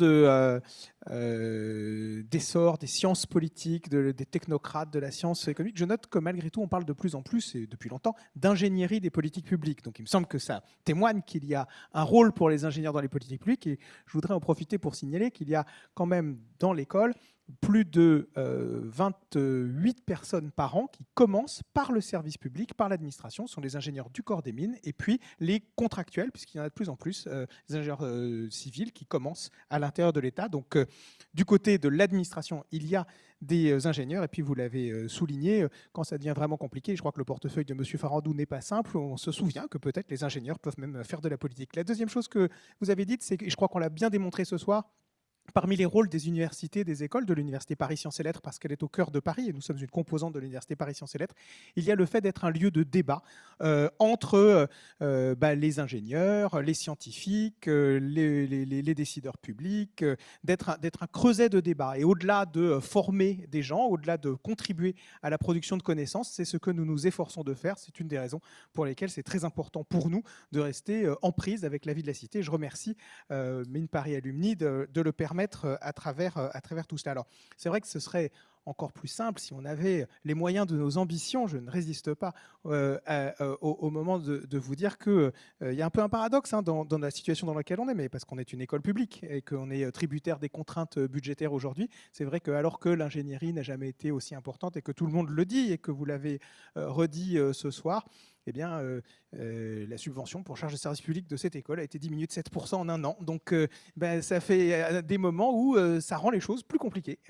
d'essor des sciences politiques, des technocrates, de la science économique. Je note que malgré tout, on parle de plus en plus, et depuis longtemps, d'ingénierie des politiques publiques. Donc il me semble que ça témoigne qu'il y a un rôle pour les ingénieurs dans les politiques publiques. Et je voudrais en profiter pour signaler qu'il y a quand même dans l'école plus de 28 personnes par an qui commencent par le service public, par l'administration. Ce sont les ingénieurs du corps des mines et puis les contractuels, puisqu'il y en a de plus en plus, les ingénieurs civils qui commencent à l'intérieur de l'État. Donc du côté de l'administration, il y a des ingénieurs, et puis vous l'avez souligné, quand ça devient vraiment compliqué, je crois que le portefeuille de M. Farandou n'est pas simple, on se souvient que peut-être les ingénieurs peuvent même faire de la politique. La deuxième chose que vous avez dite, c'est que, et je crois qu'on l'a bien démontré ce soir, Parmi les rôles des universités, des écoles, de l'Université Paris Sciences et Lettres, parce qu'elle est au cœur de Paris, et nous sommes une composante de l'Université Paris Sciences et Lettres, il y a le fait d'être un lieu de débat entre les ingénieurs, les scientifiques, les décideurs publics, d'être un creuset de débat. Et au-delà de former des gens, au-delà de contribuer à la production de connaissances, c'est ce que nous nous efforçons de faire. C'est une des raisons pour lesquelles c'est très important pour nous de rester en prise avec la vie de la cité. Je remercie Mines Paris Alumni de le permettre à travers tout cela. Alors, c'est vrai que ce serait encore plus simple si on avait les moyens de nos ambitions. Je ne résiste pas au moment de vous dire qu'il y a un peu un paradoxe dans la situation dans laquelle on est, mais parce qu'on est une école publique et qu'on est tributaire des contraintes budgétaires aujourd'hui. C'est vrai que alors que l'ingénierie n'a jamais été aussi importante et que tout le monde le dit et que vous l'avez redit ce soir, eh bien, la subvention pour charge de service public de cette école a été diminuée de 7% en un an. Donc, ça fait des moments où ça rend les choses plus compliquées,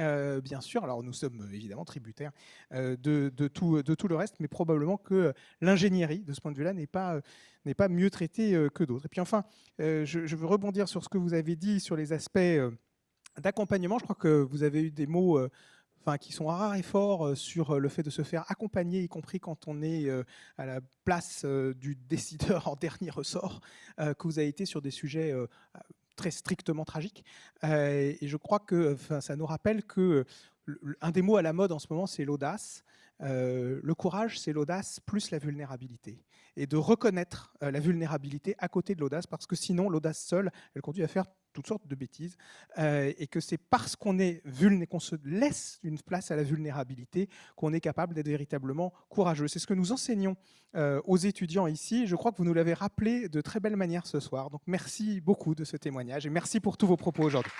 bien sûr. Alors, nous sommes évidemment tributaires de tout le reste, mais probablement que l'ingénierie, de ce point de vue-là, n'est pas mieux traitée que d'autres. Et puis enfin, je veux rebondir sur ce que vous avez dit sur les aspects d'accompagnement. Je crois que vous avez eu des mots qui sont rares et forts sur le fait de se faire accompagner, y compris quand on est à la place du décideur en dernier ressort, que vous avez été sur des sujets très strictement tragiques. Et je crois que ça nous rappelle que un des mots à la mode en ce moment, c'est l'audace. Le courage, c'est l'audace plus la vulnérabilité. Et de reconnaître la vulnérabilité à côté de l'audace, parce que sinon, l'audace seule, elle conduit à faire toutes sortes de bêtises, et que c'est parce qu'on se laisse une place à la vulnérabilité qu'on est capable d'être véritablement courageux. C'est ce que nous enseignons aux étudiants ici. Je crois que vous nous l'avez rappelé de très belle manière ce soir. Donc merci beaucoup de ce témoignage et merci pour tous vos propos aujourd'hui.